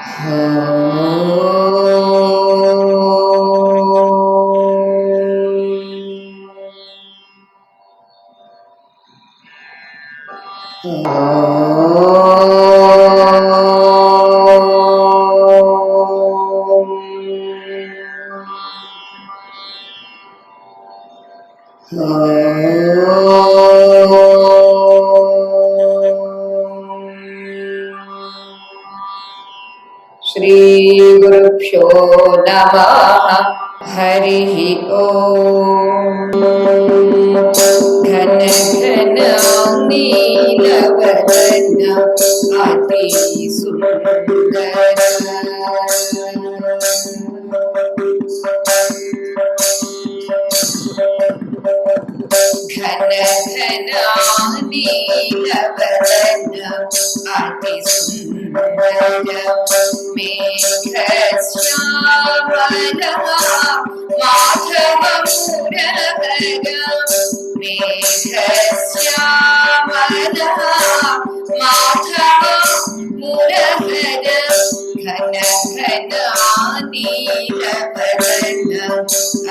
श्री गुरुभ्यो नमः। हरिः ओम्। घन घन नीलवदन अति सुंदर, घन घन नीलवदन अति सुंदर, मेघश्यामला माधव मुरहर, मेघश्यामला माधव मुरहर, घन घन नीलवदन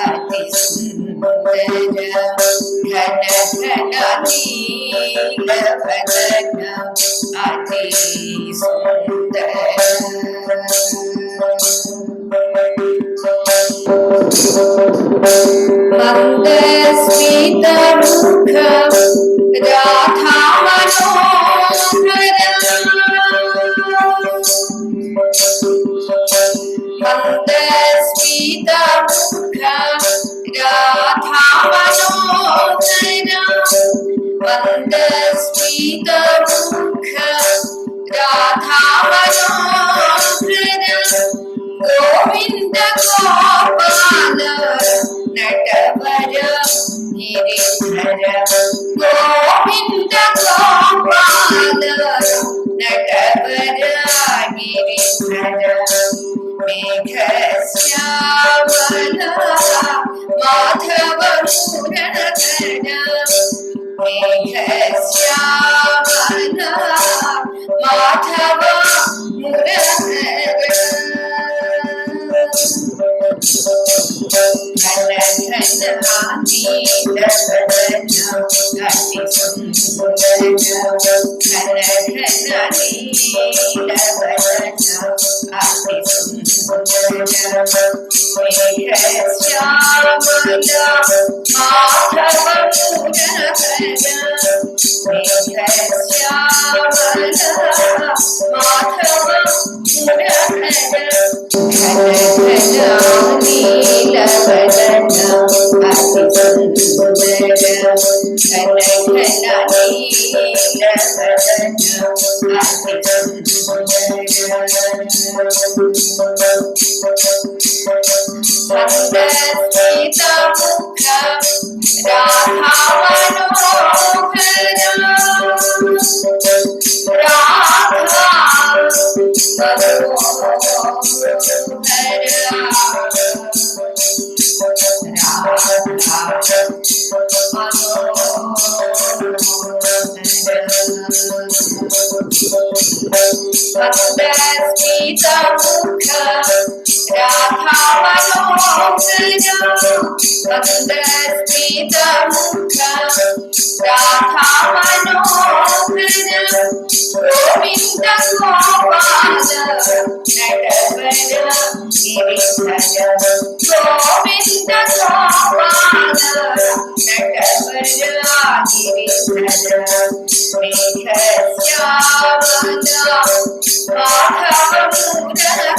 अति सुंदर, घन घन नीलवदन अति सुंदर। मंदस्मितमुख राधा मनोहर, मंदस्मितमुख राधा मनोहर, मंदस्मितमुख राधा मनोहर, गोविंद गोपाल नटवर गिरिधर, गोविंद गोपाल नटवर गिरिधर, मेघश्यामला माधव मुरहर, मेघश्यामला माधव मुरहर, घन घन नीलवदन अति सुंदर, घन घन नीलवदन अति सुंदर, मेघश्यामला माधव मुरहर, मेघश्यामला माधव मुरहर, घन घन नीलवदन अति सुंदर, घन घन नीलवदन अति सुंदर, मंदस्मितमुख राधा मनोहर, राधा मंदस्मितमुख राधा मनोहर, मंदस्मितमुख राधा मनोहर, गोविंद गोपाल नटवर गिरिधर, गोविंद गोपाल नटवर गिरिधर, मेघश्यामला माधव मुरहर,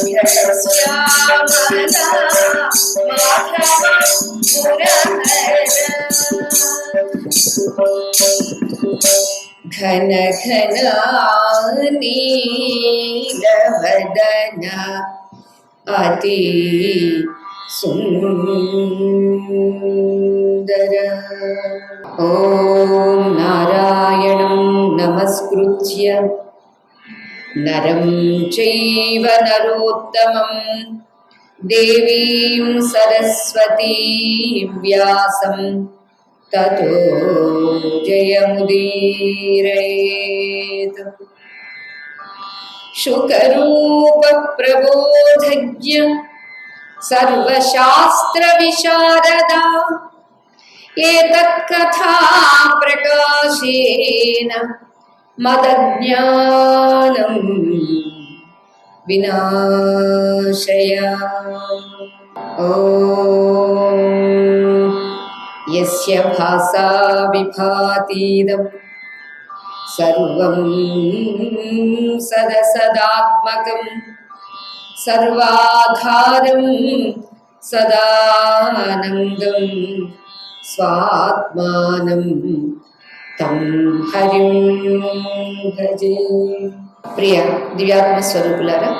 मेघश्यामला माधव मुरहर, घन घन नीलवदन अति सुंदर। ओम नारायणं नमस्कृत्य नरं चैव नरोत्तमं देवीं सरस्वतीं व्यासं ततो जयमुदीरयेत्। శుకరూప ప్రబోధజ్ఞ సర్వశాస్త్ర విశారద ఏతత్కథా ప్రకాశేన మదజ్ఞానం వినాశయ. ఓం యస్య భాసా విభాతీదం సర్వం సదసదాత్మకం సర్వాధారం సదానందం స్వాత్మానం తం హరిం భజే. ప్రియ దివ్యాత్మ స్వరూపులారా,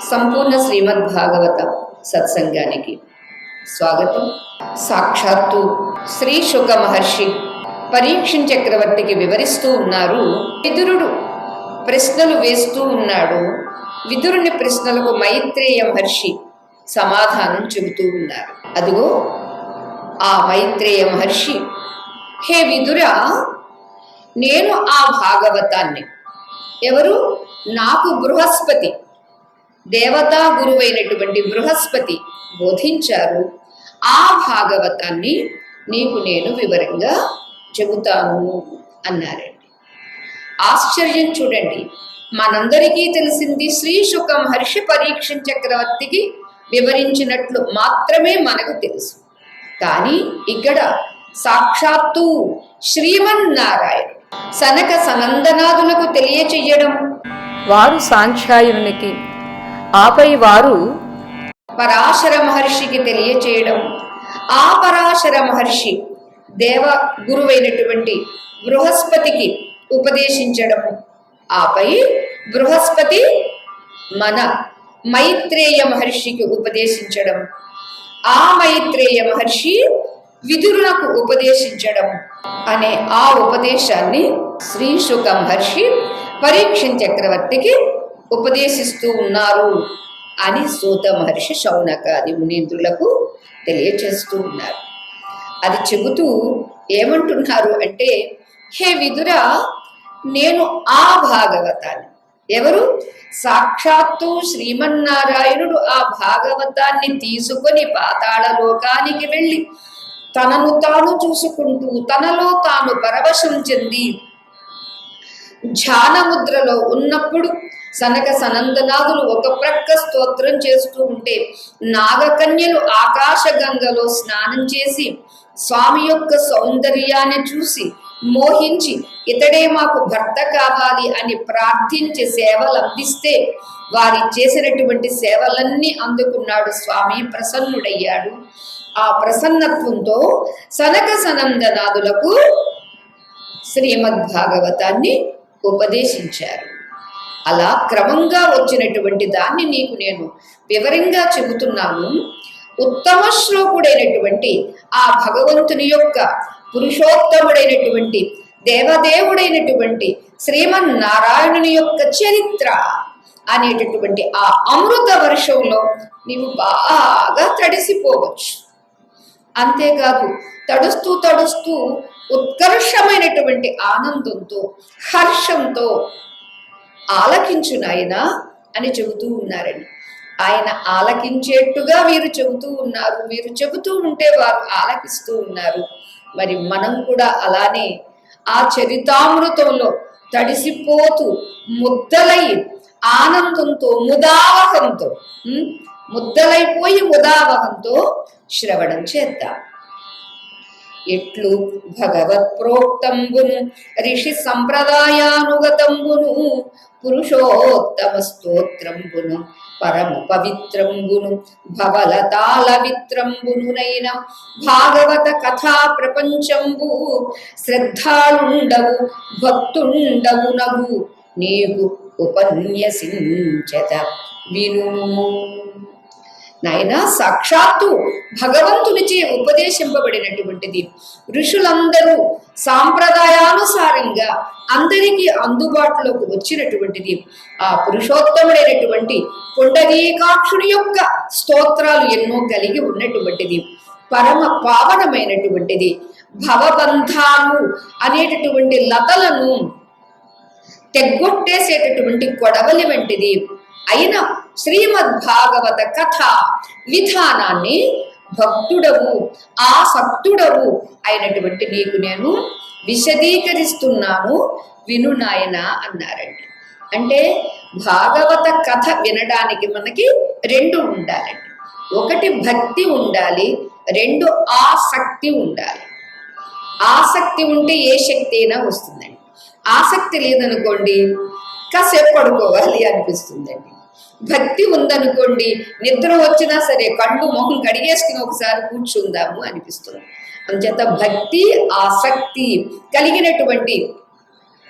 సంపూర్ణ శ్రీమద్ భాగవత సత్సంగానికి స్వాగతం. సాక్షాత్తు శ్రీ శుక మహర్షి పరీక్షిన్ చక్రవర్తికి వివరిస్తూ ఉన్నారు. విదురుడు ప్రశ్నలు వేస్తూ ఉన్నాడు. విదురుని ప్రశ్నలకు మైత్రేయ మహర్షి సమాధానం చెబుతూ ఉన్నారు. అదిగో ఆ మైత్రేయ మహర్షి, హే విదురా, నేను ఆ భాగవతాన్ని, ఎవరు? నాకు బృహస్పతి, దేవతా గురువైనటువంటి బృహస్పతి బోధించారు. ఆ భాగవతాన్ని నీకు నేను వివరంగా చెబుతాను అన్నారండి. ఆశ్చర్యం చూడండి. మనందరికీ తెలిసింది శ్రీ శుక మహర్షి పరీక్షిన్ చక్రవర్తికి వివరించినట్లు మాత్రమే మనకు తెలుసు. కానీ ఇక్కడ సాక్షాత్తు శ్రీమన్నారాయణ సనక సనందనాదులకు తెలియచెయ్యడం, వారు సాంఖ్యాయునికి, ఆపై వారు పరాశర మహర్షికి తెలియచేయడం, ఆ పరాశర మహర్షి దేవ గురువైనటువంటి బృహస్పతికి ఉపదేశించడం, ఆపై బృహస్పతి మన మైత్రేయ మహర్షికి ఉపదేశించడం, ఆ మైత్రేయ మహర్షి విదురులకు ఉపదేశించడం అనే ఆ ఉపదేశాన్ని శ్రీ శుక మహర్షి పరీక్షిన్ చక్రవర్తికి ఉపదేశిస్తూ ఉన్నారు అని సూత మహర్షి శౌనకాది మునీంద్రులకు తెలియచేస్తూ ఉన్నారు. అది చెబుతూ ఏమంటున్నారు అంటే, హే విదురా, నేను ఆ భాగవతాన్ని, ఎవరు? సాక్షాత్తు శ్రీమన్నారాయణుడు ఆ భాగవతాన్ని తీసుకొని పాతాళ లోకానికి వెళ్ళి తనను తాను చూసుకుంటూ తనలో తాను పరవశం చెంది ధ్యానముద్రలో ఉన్నప్పుడు సనక సనందనాదులు ఒక ప్రక్క స్తోత్రం చేస్తూ ఉంటే నాగకన్యలు ఆకాశ గంగలో స్నానం చేసి స్వామి యొక్క సౌందర్యాన్ని చూసి మోహించి ఇతడే మాకు భర్త కావాలి అని ప్రార్థించి సేవలు అందిస్తే వారి చేసినటువంటి సేవలన్నీ అందుకున్నాడు స్వామి. ప్రసన్నుడయ్యాడు. ఆ ప్రసన్నత్వంతో సనక సనందనాదులకు శ్రీమద్భాగవతాన్ని ఉపదేశించారు. అలా క్రమంగా వచ్చినటువంటి దాన్ని నీకు నేను వివరంగా చెబుతున్నాను. ఉత్తమ శ్లోకుడైనటువంటి ఆ భగవంతుని యొక్క పురుషోత్తముడైనటువంటి దేవదేవుడైనటువంటి శ్రీమన్నారాయణుని యొక్క చరిత్ర అనేటటువంటి ఆ అమృత వర్షంలో నీవు బాగా తడిసిపోవచ్చు. అంతేకాదు, తడుస్తూ తడుస్తూ ఉత్కర్షమైనటువంటి ఆనందంతో హర్షంతో ఆలకించు నాయనా అని చెబుతూ ఉన్నారండి. ఆయన ఆలకించేట్టుగా వీరు చెబుతూ ఉన్నారు. వీరు చెబుతూ ఉంటే వారు ఆలకిస్తూ ఉన్నారు. మరి మనం కూడా అలానే ఆ చరితామృతంలో తడిసిపోతూ ముద్దలై ఆనందంతో ముదావహంతో ముద్దలైపోయి ముదావహంతో శ్రవణం చేద్దాం. ఎట్లు భగవత్ ప్రోక్తంబును ఋషి సంప్రదాయానుగతంబును పురుషోత్తమ స్తోత్రంబును పరమ పవిత్రంబును భవలతాల విత్రంబునునైన భాగవత కథా ప్రపంచంబు శ్రద్ధాళుండవు భక్తుండవు నగు నీకు ఉపన్యసించత విను. నాయన, సాక్షాత్తు భగవంతునిచే ఉపదేశింపబడినటువంటిది, ఋషులందరూ సాంప్రదాయానుసారంగా అందరికీ అందుబాటులోకి వచ్చినటువంటిది, ఆ పురుషోత్తముడైనటువంటి పుండరీకాక్షుని యొక్క స్తోత్రాలు ఎన్నో కలిగి ఉన్నటువంటిది, పరమ పావనమైనటువంటిది, భవబంధాలు అనేటటువంటి లతలను తెగ్గొట్టేసేటటువంటి కొడవలి వంటిది అయిన శ్రీమద్భాగవత కథ విధానాన్ని భక్తుడవు ఆసక్తుడవు అయినటువంటి నీకు నేను విశదీకరిస్తున్నాను, విను నాయన అన్నారండి. అంటే భాగవత కథ వినడానికి మనకి రెండు ఉండాలండి. ఒకటి భక్తి ఉండాలి, రెండు ఆసక్తి ఉండాలి. ఆసక్తి ఉంటే ఏ శక్తి అయినా వస్తుందండి. ఆసక్తి లేదనుకోండి కాసేపు పడుకోవాలి అనిపిస్తుందండి. భక్తి ఉందనుకోండి నిద్ర వచ్చినా సరే కళ్ళు మొహం కడిగేసుకుని ఒకసారి కూర్చుందాము అనిపిస్తుంది. అందుచేత భక్తి ఆసక్తి కలిగినటువంటి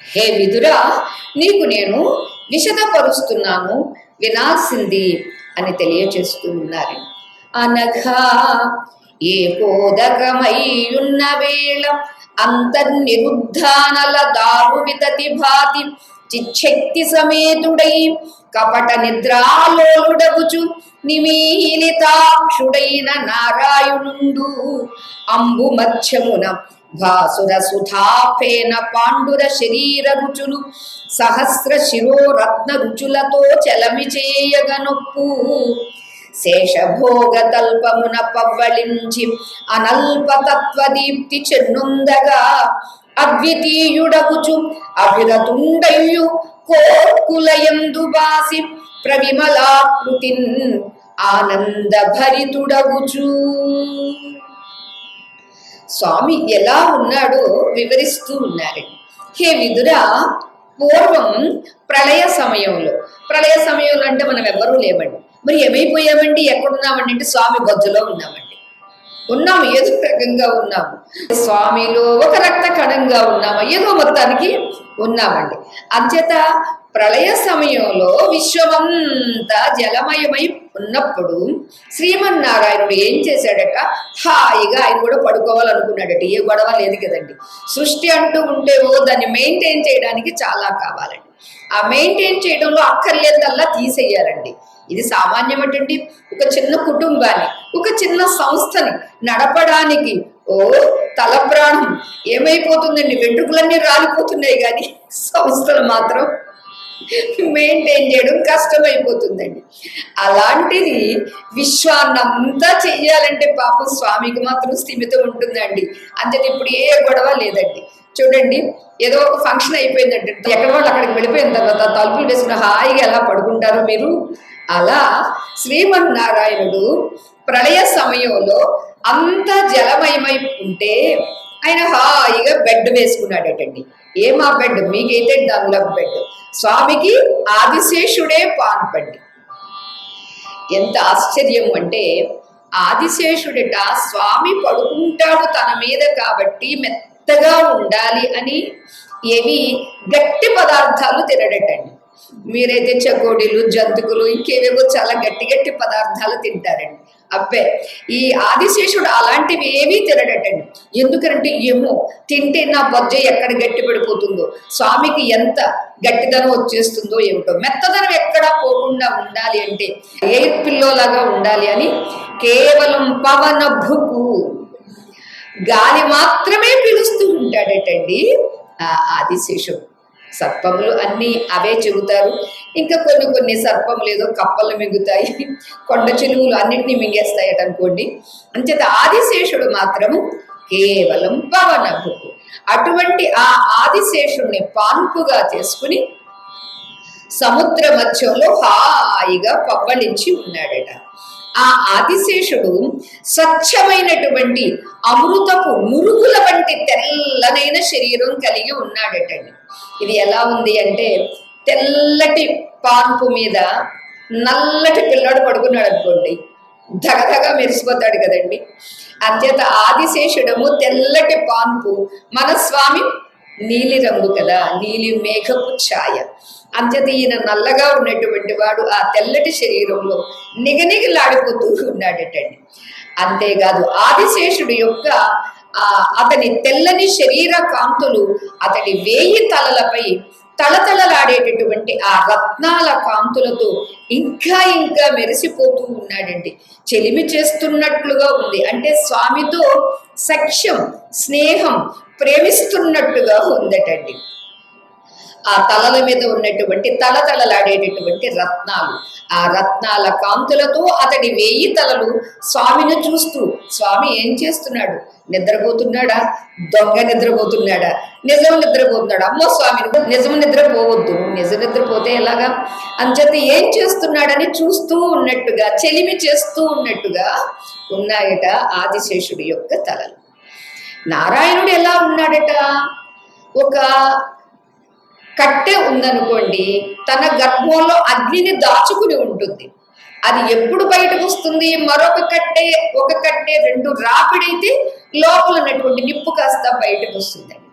హే విదురా నీకు నేను విశదపరుస్తున్నాను, వినాల్సింది అని తెలియచేస్తూ ఉన్నారు. అనఘా ఏకోదకమయ్యున్న వేళ అంతర్నిరుద్ధానల దారు వితతి భాతి చిచ్చక్తి సమేతుడై కపట నిద్రాలోలుడగుచు నిమీలితాక్షుడైన నారాయణుండు అంబు మధ్యమున భాసుర సుధాఫేన పాండుర శరీర రుచులు సహస్ర శిరోరత్న రుచులతో చలమి చేయగనొప్పు శేషభోగ తల్పమున పవ్వళించి అనల్పతత్వదీప్తి చెన్నుందగా అద్వితీయుడగుచు అభిరతుండయ్యు కోర్కులయందు బాసి ప్రవిమలాకృతిన్ ఆనంద భరితుడగుచు. స్వామి ఎలా ఉన్నాడో వివరిస్తూ ఉన్నారండి. హే విదురా, పూర్వం ప్రళయ సమయంలో అంటే మనం ఎవ్వరూ లేమండి. మరి ఏమైపోయామండి, ఎక్కడున్నామండి అంటే స్వామి బొజ్జలో ఉన్నామండి. ఉన్నాము, ఏదో రకంగా ఉన్నాము. స్వామిలో ఒక రక్త కణంగా ఉన్నాము, ఏదో మొత్తానికి ఉన్నామండి. అంచేత ప్రళయ సమయంలో విశ్వమంతా జలమయమై ఉన్నప్పుడు శ్రీమన్నారాయణుడు ఏం చేశాడట, హాయిగా ఆయన కూడా పడుకోవాలనుకున్నాడట. ఏ గొడవ లేదు కదండి. సృష్టి అంటూ ఉంటే దాన్ని మెయింటైన్ చేయడానికి చాలా కావాలండి. ఆ మెయింటైన్ చేయడంలో అక్కర్లేదల్లా తీసేయాలండి. ఇది సామాన్యమటండి. ఒక చిన్న కుటుంబాన్ని, ఒక చిన్న సంస్థని నడపడానికి తల ప్రాణం ఏమైపోతుందండి, వెంట్రుకలన్నీ రాలిపోతున్నాయి, కానీ సంస్థలు మాత్రం మెయింటైన్ చేయడం కష్టమైపోతుందండి. అలాంటిది విశ్వాన్నంతా చెయ్యాలంటే పాపం స్వామికి మాత్రం స్థిమితం ఉంటుందండి. అంతే ఇప్పుడు ఏ గొడవ లేదండి. చూడండి, ఏదో ఒక ఫంక్షన్ అయిపోయిందంటే ఎక్కడ వాళ్ళు అక్కడికి వెళ్ళిపోయిన తర్వాత తలుపులు వేసుకుని హాయిగా ఎలా పడుకుంటారో మీరు, అలా శ్రీమన్నారాయణుడు ప్రళయ సమయంలో అంతా జలమయమై ఉంటే ఆయన హాయిగా బెడ్ వేసుకున్నాడటండి. ఏమా బెడ్? మీకైతే డంలప్ బెడ్, స్వామికి ఆదిశేషుడే పాన్పండి. ఎంత ఆశ్చర్యం అంటే ఆదిశేషుడట స్వామి పడుకుంటాడు తన మీద కాబట్టి మెత్తగా ఉండాలి అని ఏవి గట్టి పదార్థాలు తినడటండి. మీరైతే చకోడీలు, జంతుకులు, ఇంకేవేవో చాలా గట్టి గట్టి పదార్థాలు తింటారండి. అబ్బే, ఈ ఆదిశేషుడు అలాంటివి ఏమీ తినడటండి. ఎందుకంటే ఏమో తింటే నా బొజ్జ ఎక్కడ గట్టి పడిపోతుందో, స్వామికి ఎంత గట్టిదనం వచ్చేస్తుందో ఏమిటో, మెత్తదనం ఎక్కడా పోకుండా ఉండాలి అంటే ఎయిర్ పిల్లోలాగా ఉండాలి అని కేవలం పవన భృకు గాలి మాత్రమే పిలుస్తూ ఉంటాడటండి ఆ ఆదిశేషుడు. సర్పములు అన్నీ అవే చెబుతారు. ఇంకా కొన్ని సర్పములు ఏదో కప్పలు మింగుతాయి, కొండ చిలువులు అన్నింటినీ మింగేస్తాయట అనుకోండి. అంచేత ఆదిశేషుడు మాత్రము కేవలం పవనభుకు. అటువంటి ఆ ఆదిశేషుడిని పాన్పుగా చేసుకుని సముద్ర మధ్యంలో హాయిగా పవ్వళించి ఉన్నాడట. ఆ ఆదిశేషుడు స్వచ్ఛమైనటువంటి అమృతపు నురుగుల వంటి తెల్లనైన శరీరం కలిగి ఉన్నాడటండి. ఇది ఎలా ఉంది అంటే తెల్లటి పాన్పు మీద నల్లటి పిల్లాడు పడుకున్నాడు అనుకోండి, ధగధగా మెరిసిపోతాడు కదండి. అంచేత ఆదిశేషుడము తెల్లటి పాన్పు, మన స్వామి నీలి రంగు కదా, నీలి మేఘపు ఛాయ. అంచేత ఈయన నల్లగా ఉన్నటువంటి వాడు ఆ తెల్లటి శరీరంలో నిగనిగలాడిపోతూ ఉన్నాడటండి. అంతేకాదు ఆదిశేషుడు యొక్క అతని తెల్లని శరీర కాంతులు అతడి 1000 తలలపై తళతళలాడేటటువంటి ఆ రత్నాల కాంతులతో ఇంకా ఇంకా మెరిసిపోతూ ఉన్నాడండి. చెలిమి చేస్తున్నట్లుగా ఉంది. అంటే స్వామితో సఖ్యం, స్నేహం, ప్రేమిస్తున్నట్టుగా ఉందటండి. ఆ తలల మీద ఉన్నటువంటి తలతలలాడేటటువంటి రత్నాలు, ఆ రత్నాల కాంతులతో అతడి 1000 తలలు స్వామిని చూస్తూ, స్వామి ఏం చేస్తున్నాడు? నిద్రపోతున్నాడా? దొంగ నిద్రపోతున్నాడా? నిజం నిద్రపోతున్నాడు? అమ్మో స్వామి, నిజం నిద్రపోవద్దు, నిజం నిద్రపోతే ఎలాగా? అంచేత ఏం చేస్తున్నాడని చూస్తూ ఉన్నట్టుగా, చెలిమి చేస్తూ ఉన్నట్టుగా ఉన్నాయట ఆదిశేషుడి యొక్క తలలు. నారాయణుడు ఎలా ఉన్నాడట? ఒక కట్టె ఉందనుకోండి, తన గర్భంలో అగ్నిని దాచుకుని ఉంటుంది. అది ఎప్పుడు బయటకు వస్తుంది? మరొక కట్టె, ఒక కట్టె 2 రాపిడైతే లోపల ఉన్నటువంటి నిప్పు కాస్త బయటకు వస్తుందండి.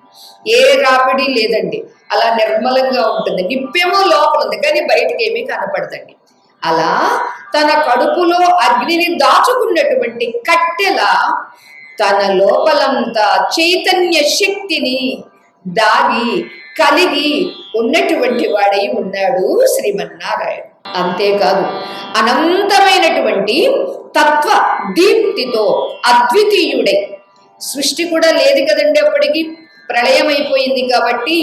ఏ రాపిడి లేదండి, అలా నిర్మలంగా ఉంటుంది. నిప్పేమో లోపల ఉంది కానీ బయటకు ఏమీ కనపడదండి. అలా తన కడుపులో అగ్నిని దాచుకున్నటువంటి కట్టెలా తన లోపలంతా చైతన్య శక్తిని దాగి కలిగి ఉన్నటువంటి వాడై ఉన్నాడు శ్రీమన్నారాయణ. అంతేకాదు, అనంతమైనటువంటి తత్వ దీప్తితో అద్వితీయుడై, సృష్టి కూడా లేదు కదండి అప్పటికి, ప్రళయం అయిపోయింది కాబట్టి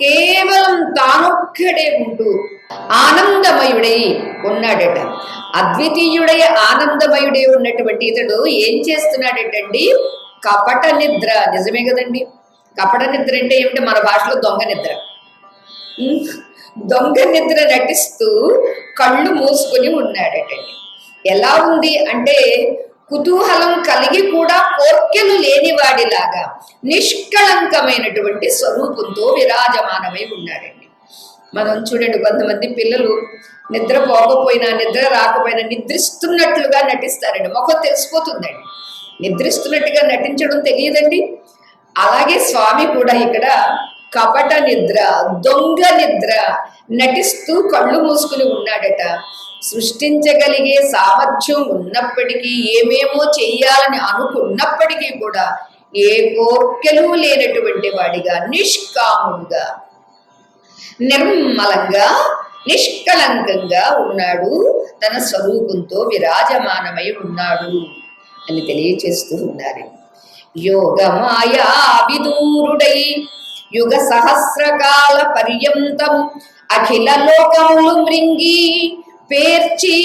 కేవలం తానొక్కడే ఉంటూ ఆనందమయుడై ఉన్నాడట. అద్వితీయుడై ఆనందమయుడై ఉన్నటువంటి ఇతడు ఏం చేస్తున్నాడటండి? కపట నిద్ర. నిజమే కదండి, కపట నిద్ర అంటే ఏమిటి? మన భాషలో దొంగ నిద్ర. దొంగ నిద్ర నటిస్తూ కళ్ళు మూసుకొని ఉన్నాడటండి. ఎలా ఉంది అంటే, కుతూహలం కలిగి కూడా కోర్కెలు లేనివాడిలాగా నిష్కళంకమైనటువంటి స్వరూపంతో విరాజమానమై ఉన్నాడండి. మనం చూడండి, కొంతమంది పిల్లలు నిద్ర పోకపోయినా, నిద్ర రాకపోయినా నిద్రిస్తున్నట్లుగా నటిస్తారండి. ముఖం తెలిసిపోతుందండి. నిద్రిస్తున్నట్టుగా నటించడం తెలియదండి. అలాగే స్వామి కూడా ఇక్కడ కపట నిద్ర, దొంగ నిద్ర నటిస్తూ కళ్ళు మూసుకుని ఉన్నాడట. సృష్టించగలిగే సామర్థ్యం ఉన్నప్పటికీ, ఏమేమో చెయ్యాలని అనుకున్నప్పటికీ కూడా ఏ కోర్కెలు లేనటువంటి వాడిగా, నిష్కాముడుగా, నిర్మలంగా, నిష్కలంకంగా ఉన్నాడు. తన స్వరూపంతో విరాజమానమై ఉన్నాడు అని తెలియచేస్తూ ఉన్నారు. యోగమాయా విదూరుడై యుగ సహస్రకాల పర్యంతం అఖిల లోకములు మృంగి పేర్చి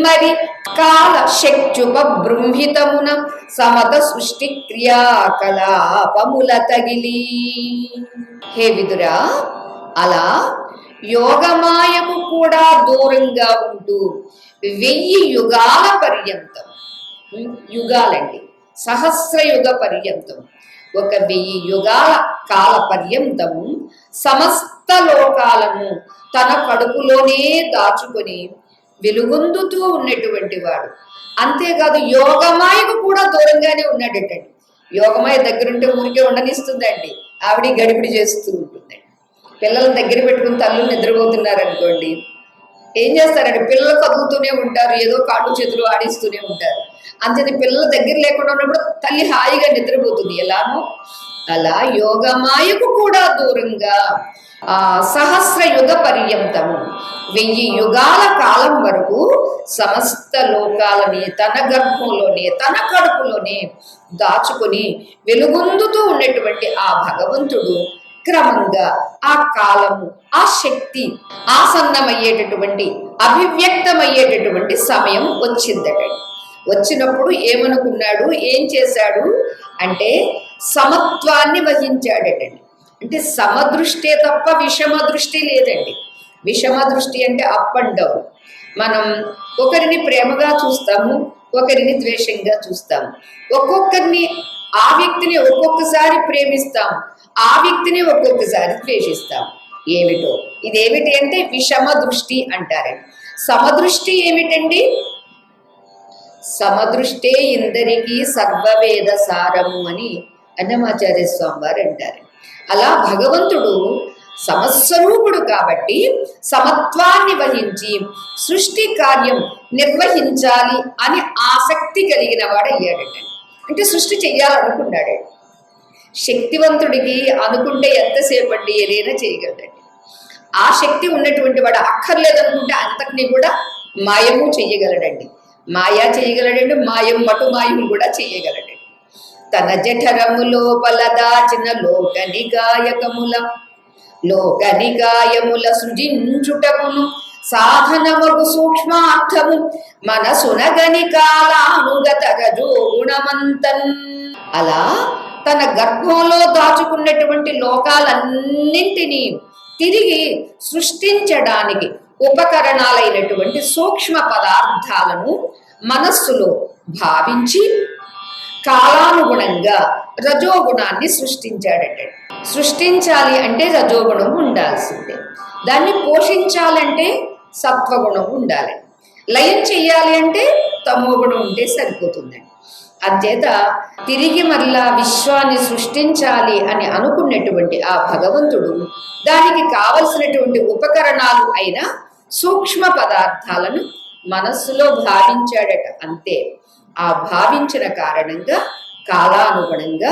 మరి కాల శక్చుప బృంహితమున సమత సృష్టి క్రియాకలాపముల తగిలి. హే విదురా, అలా యోగమాయకు కూడా దూరంగా ఉంటూ 1000 యుగాల పర్యంతం, యుగాలండి, సహస్రయుగ పర్యంతం, ఒక 1000 యుగాల కాల పర్యంతం సమస్త లోకాలను తన కడుపులోనే దాచుకొని వెలుగొందుతూ ఉన్నటువంటి వాడు. అంతేకాదు, యోగమాయకు కూడా దూరంగానే ఉన్నాడటండి. యోగమాయ దగ్గరుంటే ఊరికే ఉండనిస్తుందండి, ఆవిడ గడిపిడి చేస్తూ ఉంటుందండి. పిల్లలను దగ్గర పెట్టుకుని తల్లు నిద్రపోతున్నారు అనుకోండి, ఏం చేస్తారంటే పిల్లలు కదులుతూనే ఉంటారు, ఏదో కాళ్ళు చేతులు ఆడిస్తూనే ఉంటారు. అంతే పిల్లల దగ్గర లేకుండా ఉన్నప్పుడు తల్లి హాయిగా నిద్రపోతుంది. ఎలానో అలా యోగమాయకు కూడా దూరంగా ఆ సహస్రయుగ పర్యంతము 1000 యుగాల కాలం వరకు సమస్త లోకాలని తన గర్భంలోనే, తన కడుపులోనే దాచుకొని వెలుగొందుతూ ఉన్నటువంటి ఆ భగవంతుడు క్రమంగా ఆ కాలము, ఆ శక్తి ఆసన్నమయ్యేటటువంటి, అభివ్యక్తమయ్యేటటువంటి సమయం వచ్చిందట. వచ్చినప్పుడు ఏమనుకున్నాడు, ఏం చేశాడు అంటే సమత్వాన్ని వహించాడటండి. అంటే సమదృష్టే తప్ప విషమ దృష్టి లేదండి. విషమ దృష్టి అంటే అప్ అండ్ డౌన్. మనం ఒకరిని ప్రేమగా చూస్తాము, ఒకరిని ద్వేషంగా చూస్తాము. ఒక్కొక్కరిని, ఆ వ్యక్తిని ఒక్కొక్కసారి ప్రేమిస్తాం, ఆ వ్యక్తిని ఒక్కొక్కసారి ద్వేషిస్తాం. ఏమిటో ఇదేమిటి అంటే విషమ దృష్టి అంటారండి. సమదృష్టి ఏమిటండి? సమదృష్టే ఇందరికీ సర్వవేద సారము అని అన్నమాచార్య స్వామి వారు అంటారు. అలా భగవంతుడు సమస్వరూపుడు కాబట్టి సమత్వాన్ని వహించి సృష్టి కార్యం నిర్వహించాలి అని ఆసక్తి కలిగిన వాడు అయ్యాడట. అంటే సృష్టి చెయ్యాలనుకున్నాడు. శక్తివంతుడికి అనుకుంటే ఎంతసేపు అండి ఏదైనా చేయగలడండి. ఆ శక్తి ఉన్నటువంటి వాడు అక్కర్లేదనుకుంటే అంతటినీ కూడా మాయము చెయ్యగలడండి. మాయా చేయగలడండి, మాయం మటు మాయం కూడా చేయగలడండి. తన జఠరము లోపల దాచిన లోక నిగాయకముల లోకనికాయముల సృజించుటకును సాధనమగు సూక్ష్మార్థము మనసునగని కాలానుగత రజోగుణమంతన్. అలా తన గర్భంలో దాచుకున్నటువంటి లోకాలన్నింటినీ తిరిగి సృష్టించడానికి ఉపకరణాలైనటువంటి సూక్ష్మ పదార్థాలను మనస్సులో భావించి కాలానుగుణంగా రజోగుణాన్ని సృష్టించాడట. సృష్టించాలి అంటే రజోగుణం ఉండాల్సిందే, దాన్ని పోషించాలంటే సత్వగుణం ఉండాలి, లయం చెయ్యాలి అంటే తమోగుణం ఉంటే సరిపోతుందండి. అంచేత తిరిగి మరలా విశ్వాన్ని సృష్టించాలి అని అనుకున్నటువంటి ఆ భగవంతుడు దానికి కావలసినటువంటి ఉపకరణాలు అయిన సూక్ష్మ పదార్థాలను మనస్సులో భావించాడట. అంతే. ఆ భావించిన కారణంగా కాలానుగుణంగా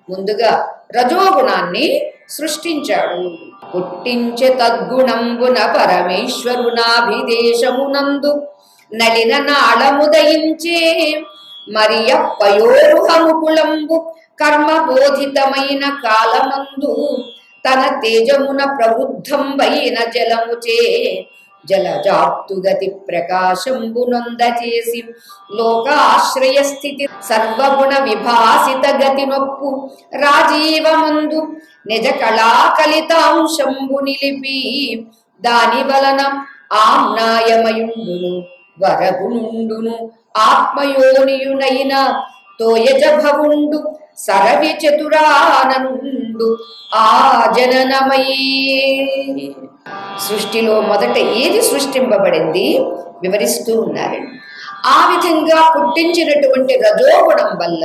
ముందుగా రజోగుణాన్ని సృష్టించాడు. పుట్టించే తద్గుణంబున పరమేశ్వరునాభిదేశమునందు నలిన నాళముదయించే మరియ పయోరుహముకుళంబు కర్మబోధితమైన కాలమందు తన తేజమున ప్రవృద్ధంబైన జలముచే జలజాప్తుగతి ప్రకాశంబునొంద చేసి లోకాశ్రయ స్థితి సర్వగుణ విభాసిత గతి నొప్పు రాజీవమందు నిజ కళాకలితాంశంబు నిలిపి దాని వలన ఆమ్నాయమయుండును వరగునుండును ఆత్మయోనియునైన తోయజ భవుండు సరవి చతురానండు ఆ జననమయీ. సృష్టిలో మొదట ఏది సృష్టింపబడింది వివరిస్తూ ఉన్నారండి. ఆ విధంగా పుట్టించినటువంటి రజోగుణం వల్ల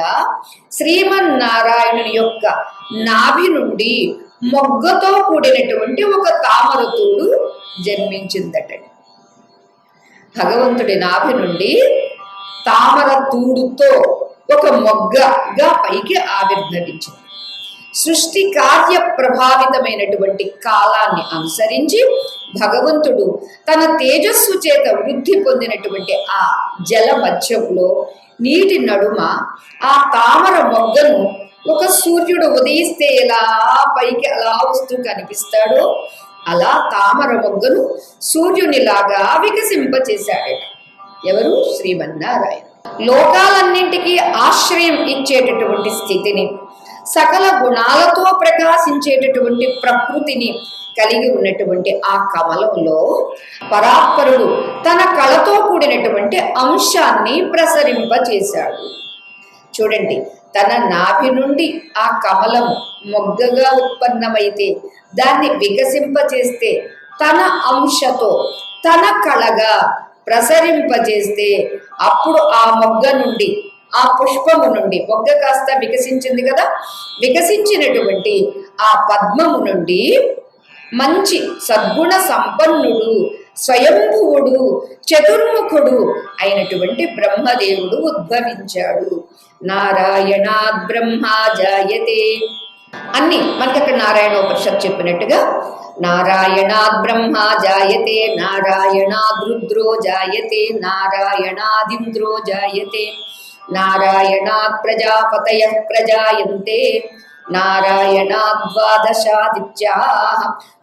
శ్రీమన్నారాయణుని యొక్క నాభి నుండి మొగ్గతో కూడినటువంటి ఒక తామరతూడు జన్మించిందట. భగవంతుడి నాభి నుండి తామర తూడుతో ఒక మొగ్గగా పైకి ఆవిర్భవించింది. సృష్టి కార్య ప్రభావితమైనటువంటి కాలాన్ని అనుసరించి భగవంతుడు తన తేజస్సు చేత వృద్ధి పొందినటువంటి ఆ జల మధ్యంలో నీటి నడుమ ఆ తామర మొగ్గను ఒక సూర్యుడు ఉదయిస్తే ఎలా పైకి అలా వస్తూ కనిపిస్తాడో అలా తామర మొగ్గను సూర్యునిలాగా వికసింపచేశాడట. ఎవరు? శ్రీమన్నారాయణ. లోకాలన్నింటికీ ఆశ్రయం ఇచ్చేటటువంటి స్థితిని, సకల గుణాలతో ప్రకాశించేటటువంటి ప్రకృతిని కలిగి ఉన్నటువంటి ఆ కమలంలో పరాత్పరుడు తన కళతో కూడినటువంటి అంశాన్ని ప్రసరింపచేశాడు. చూడండి, తన నాభి నుండి ఆ కమలం మొగ్గగా ఉత్పన్నమైతే దాన్ని వికసింపచేస్తే తన అంశతో తన కళగా ప్రసరింపజేస్తే అప్పుడు ఆ మొగ్గ నుండి, ఆ పుష్పము నుండి, మొగ్గ కాస్త వికసించింది కదా, వికసించినటువంటి ఆ పద్మము నుండి మంచి సద్గుణ సంపన్నుడు, స్వయంభువుడు, చతుర్ముఖుడు అయినటువంటి బ్రహ్మదేవుడు ఉద్భవించాడు. నారాయణాద్ బ్రహ్మా జాయతే అన్ని మనకి అక్కడ నారాయణోపనిషత్ చెప్పినట్టుగా నారాయణాద్ బ్రహ్మా జాయతే, నారాయణాద్ రుద్రో జాయతే, నారాయణాదింద్రో జాయతే, నారాయణాత్ ప్రజాపతయః ప్రజాయంతే, నారాయణాద్ ద్వాదశాదిత్యాః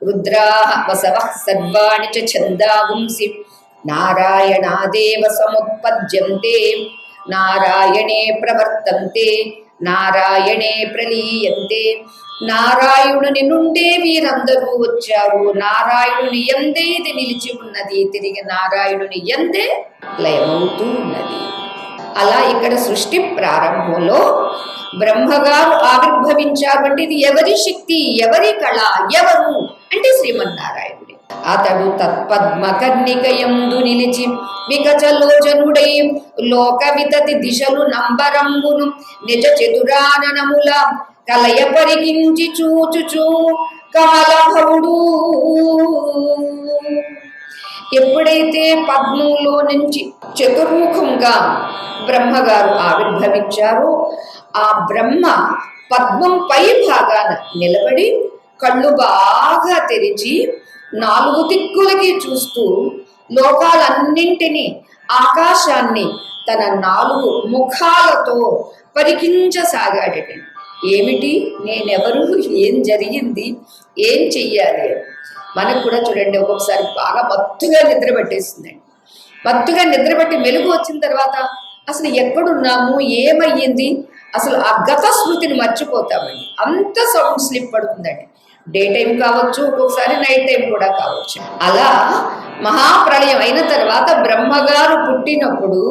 రుద్రాః వసవః సర్వాణి చ ఛందాగుంసి, నారాయణాదేవ సముత్పద్యంతే, నారాయణే ప్రవర్తంతే, నారాయణే ప్రలీయంతే. నారాయణుని నుండే వీరందరూ వచ్చారు. నారాయణుని యందే ఇది నిలిచి ఉన్నది, తిరిగి నారాయణుని యందే లయమవుతూ ఉన్నది. అలా ఇక్కడ సృష్టి ప్రారంభంలో బ్రహ్మగారు ఆవిర్భవించారు. అంటే ఇది ఎవరి శక్తి, ఎవరి కళ, ఎవరు అంటే శ్రీమన్నారాయణుడి. అతడు తత్పద్మకర్ణికయందు నిలిచి వికచలోచనుడై లోక వితతి దిశలు నంబరంబును నిజ చతురాననముల కలయ పరికించి చూచుచూ కమలభవుడు. ఎప్పుడైతే పద్మంలో నుంచి చతుర్ముఖంగా బ్రహ్మగారు ఆవిర్భవించారో ఆ బ్రహ్మ పద్మం పై భాగాన నిలబడి కళ్ళు బాగా తెరిచి నాలుగు దిక్కులకి చూస్తూ లోకాలన్నింటినీ, ఆకాశాన్ని తన నాలుగు ముఖాలతో పరికించసాగాడట. ఏమిటి, నేనెవరు, ఏం జరిగింది, ఏం చెయ్యాలి అని. మనకు కూడా చూడండి ఒక్కొక్కసారి బాగా మత్తుగా నిద్ర పట్టేస్తుందండి. మత్తుగా నిద్రపట్టి మెలుగు వచ్చిన తర్వాత అసలు ఎక్కడున్నాము, ఏమయ్యింది, అసలు ఆ గత స్మృతిని మర్చిపోతామండి. అంత సౌండ్ స్లిప్ పడుతుందండి. డే టైం కావచ్చు, ఒక్కొక్కసారి నైట్ టైం కూడా కావచ్చు. అలా మహాప్రళయం అయిన తర్వాత బ్రహ్మగారు పుట్టినప్పుడు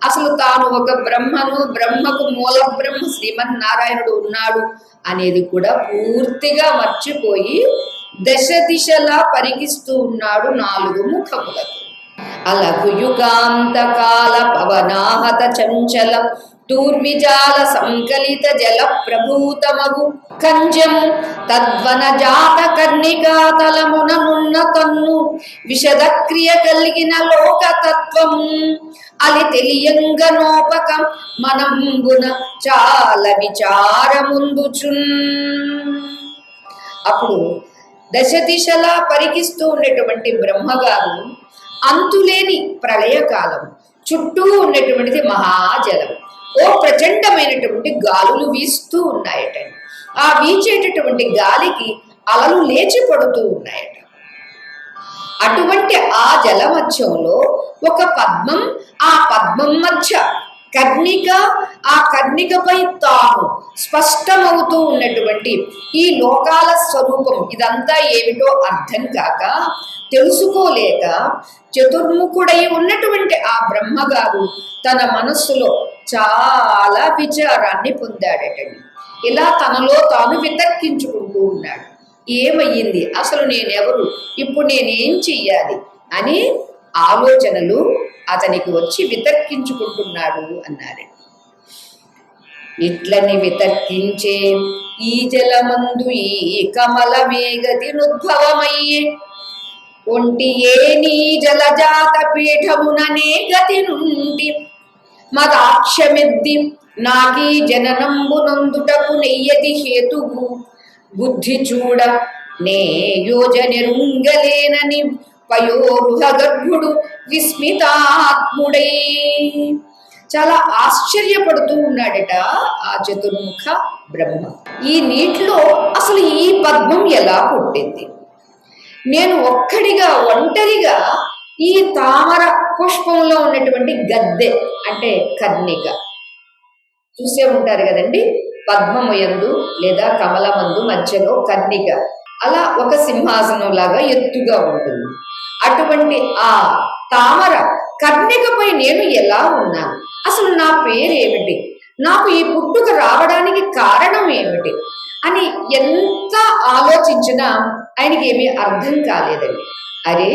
అసలు తాను ఒక బ్రహ్మను, బ్రహ్మకు మూల బ్రహ్మ శ్రీమన్నారాయణుడు ఉన్నాడు అనేది కూడా పూర్తిగా మర్చిపోయి దశ దిశలా పరిగిస్తూ ఉన్నాడు 4 ముఖములతో. అలఘుయుగాంతకాల పవనాహత చంచల తూర్మిజాల సంకలిత జల ప్రభూతమగు కంజం తద్వన జాత కర్ణికాతలముననున్న తన్ను విషదక్రియ కలిగిన లోకతత్వము అది తెలియంగనోపక మనంబున చాల విచారముందుచున్. అప్పుడు దశ దిశలా పరికిస్తూ ఉండేటువంటి బ్రహ్మగారు అంతులేని ప్రళయకాలం, చుట్టూ ఉన్నటువంటిది మహాజలం, ఓ ప్రచండమైనటువంటి గాలులు వీస్తూ ఉన్నాయట. ఆ వీచేటటువంటి గాలికి అలలు లేచి పడుతూ ఉన్నాయట. అటువంటి ఆ జలమధ్యంలో ఒక పద్మం, ఆ పద్మం మధ్య కర్ణిక, ఆ కర్ణికపై తాను స్పష్టమవుతూ ఉన్నటువంటి ఈ లోకాల స్వరూపం, ఇదంతా ఏమిటో అర్థం కాక, తెలుసుకోలేక చతుర్ముఖుడై ఉన్నటువంటి ఆ బ్రహ్మగారు తన మనస్సులో చాలా విచారాన్ని పొందాడటండి. ఇలా తనలో తాను వితర్కించుకుంటూ ఉన్నాడు. ఏమయ్యింది, అసలు నేనెవరు, ఇప్పుడు నేనేం చెయ్యాలి అని ఆలోచనలు అతనికి వచ్చి వితర్కించుకుంటున్నాడు అన్నారు. ఇట్లని వితర్కించే ఈ జలమందు ఈ కమల మేగతినుద్భవమయ్యే ఒంటి ఏ నీ జలజాత పీఠముననే గతి నుండి మదాక్షమెద్ది నాకీ జననంబునందుటకు నెయ్యది హేతువు బుద్ధి చూడ నే యోజనెరుంగలేనని పయోరుహ గర్భుడు విస్మితాత్ముడై చాలా ఆశ్చర్యపడుతూ ఉన్నాడట ఆ చతుర్ముఖ బ్రహ్మ. ఈ నీటిలో అసలు ఈ పద్మం ఎలా పుట్టింది, నేను ఒక్కడిగా ఒంటరిగా ఈ తామర పుష్పంలో ఉన్నటువంటి గద్దె అంటే కర్ణిక చూసే ఉంటారు కదండి, పద్మము యందు లేదా కమలమందు మధ్యలో కర్ణిక అలా ఒక సింహాసనం లాగా ఎత్తుగా ఉంటుంది. అటువంటి ఆ తామర కర్ణికపై నేను ఎలా ఉన్నాను, అసలు నా పేరేమిటి, నాకు ఈ పుట్టుక రావడానికి కారణం ఏమిటి అని ఎంత ఆలోచించినా ఆయనకి ఏమీ అర్థం కాలేదండి. అరే,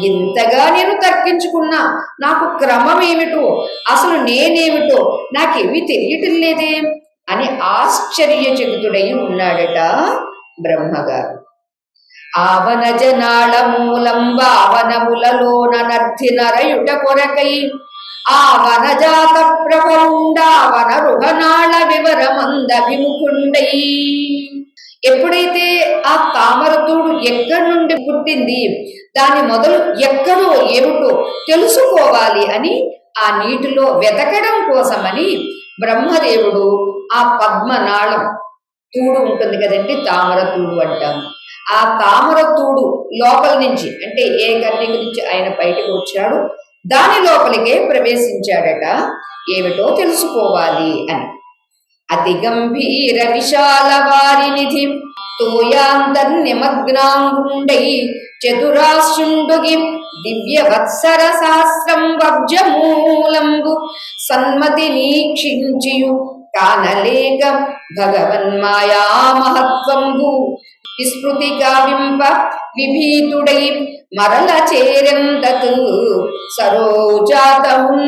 ఇంతగా నేను తర్కించుకున్నా నాకు క్రమం ఏమిటో, అసలు నేనేమిటో నాకేమీ తెలియటం లేదే అని ఆశ్చర్యచకితుడై ఉన్నాడట బ్రహ్మగారు. ఆవన జనాళ మూలం భావనములలోన నర్ధి నరయుట కొరకై ఆవన జాత ప్రభుండావన రుహనాళ వివరమందభిముఖుండై. ఎప్పుడైతే ఆ తామరతూడు ఎక్కడి నుండి పుట్టింది, దాని మొదలు ఎక్కడో ఏమిటో తెలుసుకోవాలి అని ఆ నీటిలో వెతకడం కోసమని బ్రహ్మదేవుడు ఆ పద్మనాళం తూడు ఉంటుంది కదండి, తామర తూడు అంటాము. ఆ తామర తూడు లోపల నుంచి అంటే ఏ కర్ణిక నుంచి ఆయన బయటకు వచ్చాడు, దాని లోపలికే ప్రవేశించాడట ఏమిటో తెలుసుకోవాలి అని. అతి గంభీర విశాల వారి నిధి తోయాంతర్నిమగ్నాంగుండై చతురాశుండుగి దివ్య వత్సర సహస్రం వబ్జమూలంబు సన్మతి నీక్షించియు కానలేక భగవన్మాయా మహత్వంబు విస్మృతి కావింప విభీతుడై మరల చేరెందతు సరోజాతము.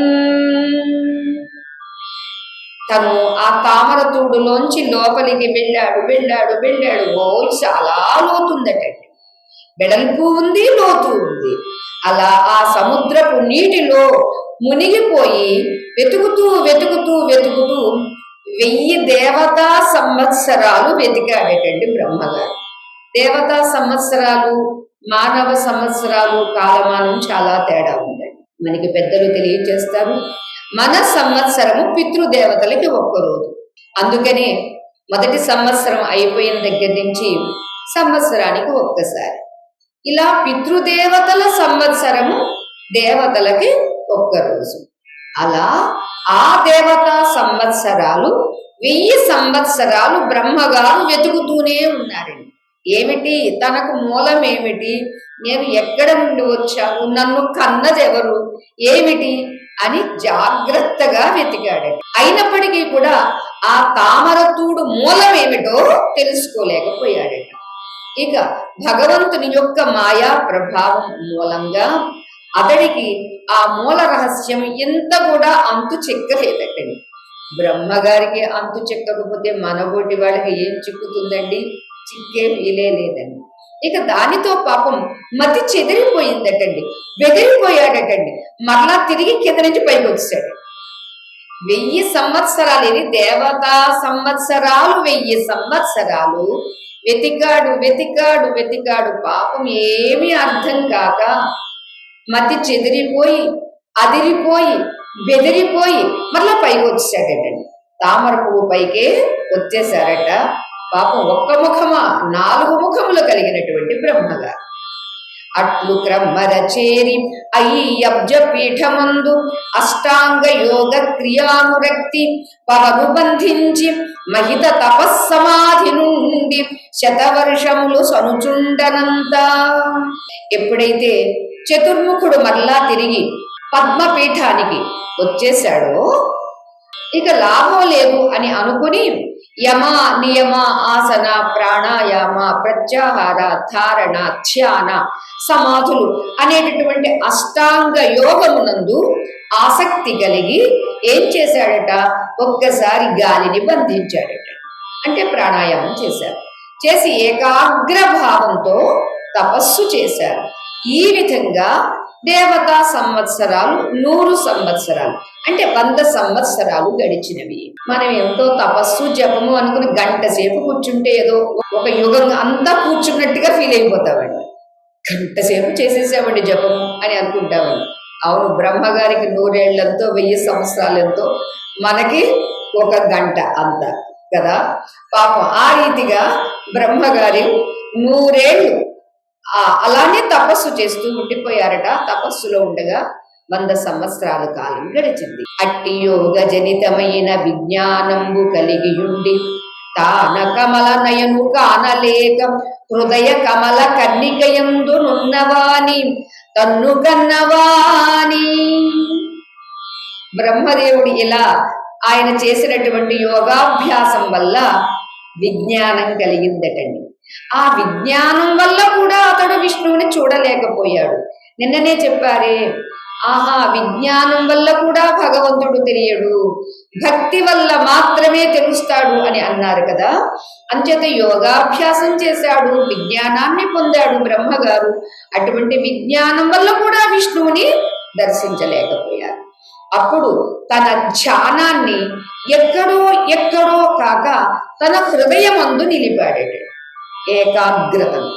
తను ఆ తామర తూడులోంచి లోపలికి వెళ్ళాడు వెళ్ళాడు వెళ్ళాడు. ఓ చాలా లోతుందటండి, వెడల్పు ఉంది, లోతు ఉంది. అలా ఆ సముద్రపు నీటిలో మునిగిపోయి వెతుకుతూ వెతుకుతూ వెతుకుతూ 1000 దేవతా సంవత్సరాలు వెతికాడటండి బ్రహ్మగారు. దేవతా సంవత్సరాలు మానవ సంవత్సరాలు కాలమానం చాలా తేడా ఉందండి. మనకి పెద్దలు తెలియజేస్తారు, మన సంవత్సరము పితృదేవతలకి ఒక్కరోజు. అందుకనే మొదటి సంవత్సరం అయిపోయిన దగ్గర నుంచి సంవత్సరానికి ఒక్కసారి. ఇలా పితృదేవతల సంవత్సరము దేవతలకి ఒక్కరోజు. అలా ఆ దేవతా సంవత్సరాలు 1000 సంవత్సరాలు బ్రహ్మగారు వెతుకుతూనే ఉన్నారండి. ఏమిటి తనకు మూలం ఏమిటి, నేను ఎక్కడ నుండి వచ్చాను, నన్ను కన్నదెవరు, ఏమిటి అని జాగ్రత్తగా వెతికాడండి. అయినప్పటికీ కూడా ఆ తామరతూడు మూలం ఏమిటో తెలుసుకోలేకపోయాడట. ఇక భగవంతుని యొక్క మాయా ప్రభావం మూలంగా అతడికి ఆ మూల రహస్యం ఎంత కూడా అంతు చెక్కలేదటండి. బ్రహ్మగారికి అంతు చెక్కకపోతే మనబోటి వాళ్ళకి ఏం చిక్కుతుందండి, చిక్కే వీలే లేదండి. ఇక దానితో పాపం మతి చెదిరిపోయిందటండి, బెదిరిపోయాడటండి. మరలా తిరిగి కింద నుంచి పైకి వచ్చాడు. 1000 సంవత్సరాలు, ఇది దేవతా సంవత్సరాలు, 1000 సంవత్సరాలు వెతికాడు వెతికాడు వెతికాడు. పాపం ఏమీ అర్థం కాక మతి చెదిరిపోయి, అదిరిపోయి, బెదిరిపోయి మరలా పైకి వచ్చాడటండి. తామర పువ్వు పైకే వచ్చేసారట. పాపం ఒక్క ముఖమా 4 ముఖములు కలిగినటువంటి బ్రహ్మగారు. అట్లు క్రమ్మర చేరి అయ్యబ్జ పీఠమందు అష్టాంగ యోగ క్రియానురక్తి పవను బంధించి మహిత తపస్సమాధి నుండి శతవర్షములు సనుచుండనంతా. ఎప్పుడైతే చతుర్ముఖుడు మరలా తిరిగి పద్మపీఠానికి వచ్చేశాడో ఇక లాభం లేదు అని అనుకుని యమ నియమ ఆసన ప్రాణాయామ ప్రత్యాహార ధారణ ధ్యాన సమాధులు అనేటటువంటి అష్టాంగ యోగమునందు ఆసక్తి కలిగి ఏం చేశాడట, ఒక్కసారి గాలిని బంధించాడట. అంటే ప్రాణాయామం చేశారు. చేసి ఏకాగ్ర భావంతో తపస్సు చేశారు. ఈ విధంగా దేవతా సంవత్సరాలు 100 సంవత్సరాలు అంటే 100 సంవత్సరాలు గడిచినవి. మనం ఎంతో తపస్సు జపము అనుకుని గంట సేపు కూర్చుంటే ఏదో ఒక యుగం అంతా కూర్చున్నట్టుగా ఫీల్ అయిపోతామండి. గంట సేపు చేసేసామండి జపము అని అనుకుంటామండి. అవును, బ్రహ్మగారికి 100 ఏళ్లంతో 1000 సంవత్సరాలెంతో, మనకి 1 గంట అంత కదా. పాపం ఆ రీతిగా బ్రహ్మగారి 100 ఏళ్ళు అలానే తపస్సు చేస్తూ ఉండిపోయారట. తపస్సులో ఉండగా 100 సంవత్సరాల కాలం గడిచింది. అట్టి యోగ జనితమైన విజ్ఞానంబు కలిగియుండి తాన కమల నయను కానలేక హృదయ కమల కన్నికయందు నున్నవాని తన్ను కన్నవాని. బ్రహ్మదేవుడు ఇలా ఆయన చేసినటువంటి యోగాభ్యాసం వల్ల విజ్ఞానం కలిగిందటండి. ఆ విజ్ఞానం వల్ల కూడా అతడు విష్ణువుని చూడలేకపోయాడు. నిన్ననే చెప్పారే, ఆహా విజ్ఞానం వల్ల కూడా భగవంతుడు తెలియడు, భక్తి వల్ల మాత్రమే తెలుస్తాడు అని అన్నారు కదా. అంచేత యోగాభ్యాసం చేశాడు, విజ్ఞానాన్ని పొందాడు బ్రహ్మగారు. అటువంటి విజ్ఞానం వల్ల కూడా విష్ణువుని దర్శించలేకపోయారు. అప్పుడు తన ధ్యానాన్ని ఎక్కడో ఎక్కడో కాక తన హృదయమందు నిలిపాడట. ఏకాగ్రతను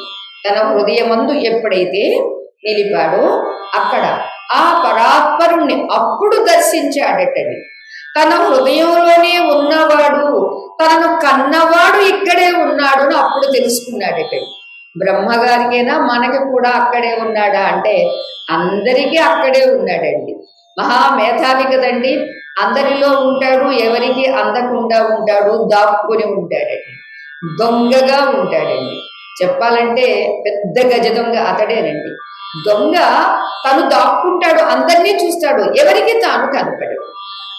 తన హృదయమందు ఎప్పుడైతే నిలిపాడో అక్కడ ఆ పరాత్పరుణ్ణి అప్పుడు దర్శించాడటని. తన హృదయంలోనే ఉన్నవాడు, తనను కన్నవాడు ఇక్కడే ఉన్నాడు అని అప్పుడు తెలుసుకున్నాడటండి. బ్రహ్మగారికైనా మనకి కూడా అక్కడే ఉన్నాడా అంటే అందరికీ అక్కడే ఉన్నాడండి. మహామేధావి కదండి, అందరిలో ఉంటాడు, ఎవరికి అందకుండా ఉంటాడు, దాక్కుని ఉంటాడండి, దొంగగా ఉంటాడండి. చెప్పాలంటే పెద్ద గజ దొంగ అతడేనండి. దొంగ తను దాక్కుంటాడు, అందరినీ చూస్తాడు, ఎవరికి తాను కనపడడు.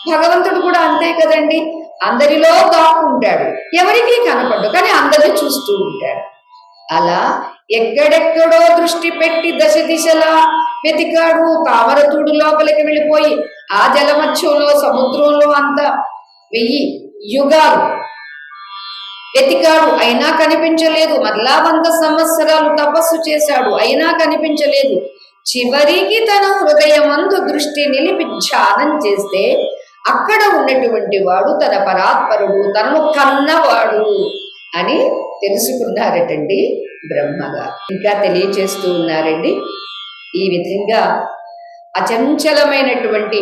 భగవంతుడు కూడా అంతే కదండి, అందరిలో దాక్కుంటాడు, ఎవరికి కనపడ్డు, కానీ అందరినీ చూస్తూ ఉంటాడు. అలా ఎక్కడెక్కడో దృష్టి పెట్టి దశ దిశలా వెతికాడు. తామరతూడు లోపలికి వెళ్ళిపోయి ఆ జలమధ్యంలో సముద్రంలో అంతా 1000 యుగాలు వెతికాడు, అయినా కనిపించలేదు. మరలా 100 సంవత్సరాలు తపస్సు చేశాడు, అయినా కనిపించలేదు. చివరికి తన హృదయమందు దృష్టి నిలిపి ధ్యానం చేస్తే అక్కడ ఉన్నటువంటి వాడు తన పరాత్పరుడు, తనను కన్నవాడు అని తెలుసుకున్నారటండి బ్రహ్మగారు. ఇంకా తెలియచేస్తూ ఉన్నారండి. ఈ విధంగా అచంచలమైనటువంటి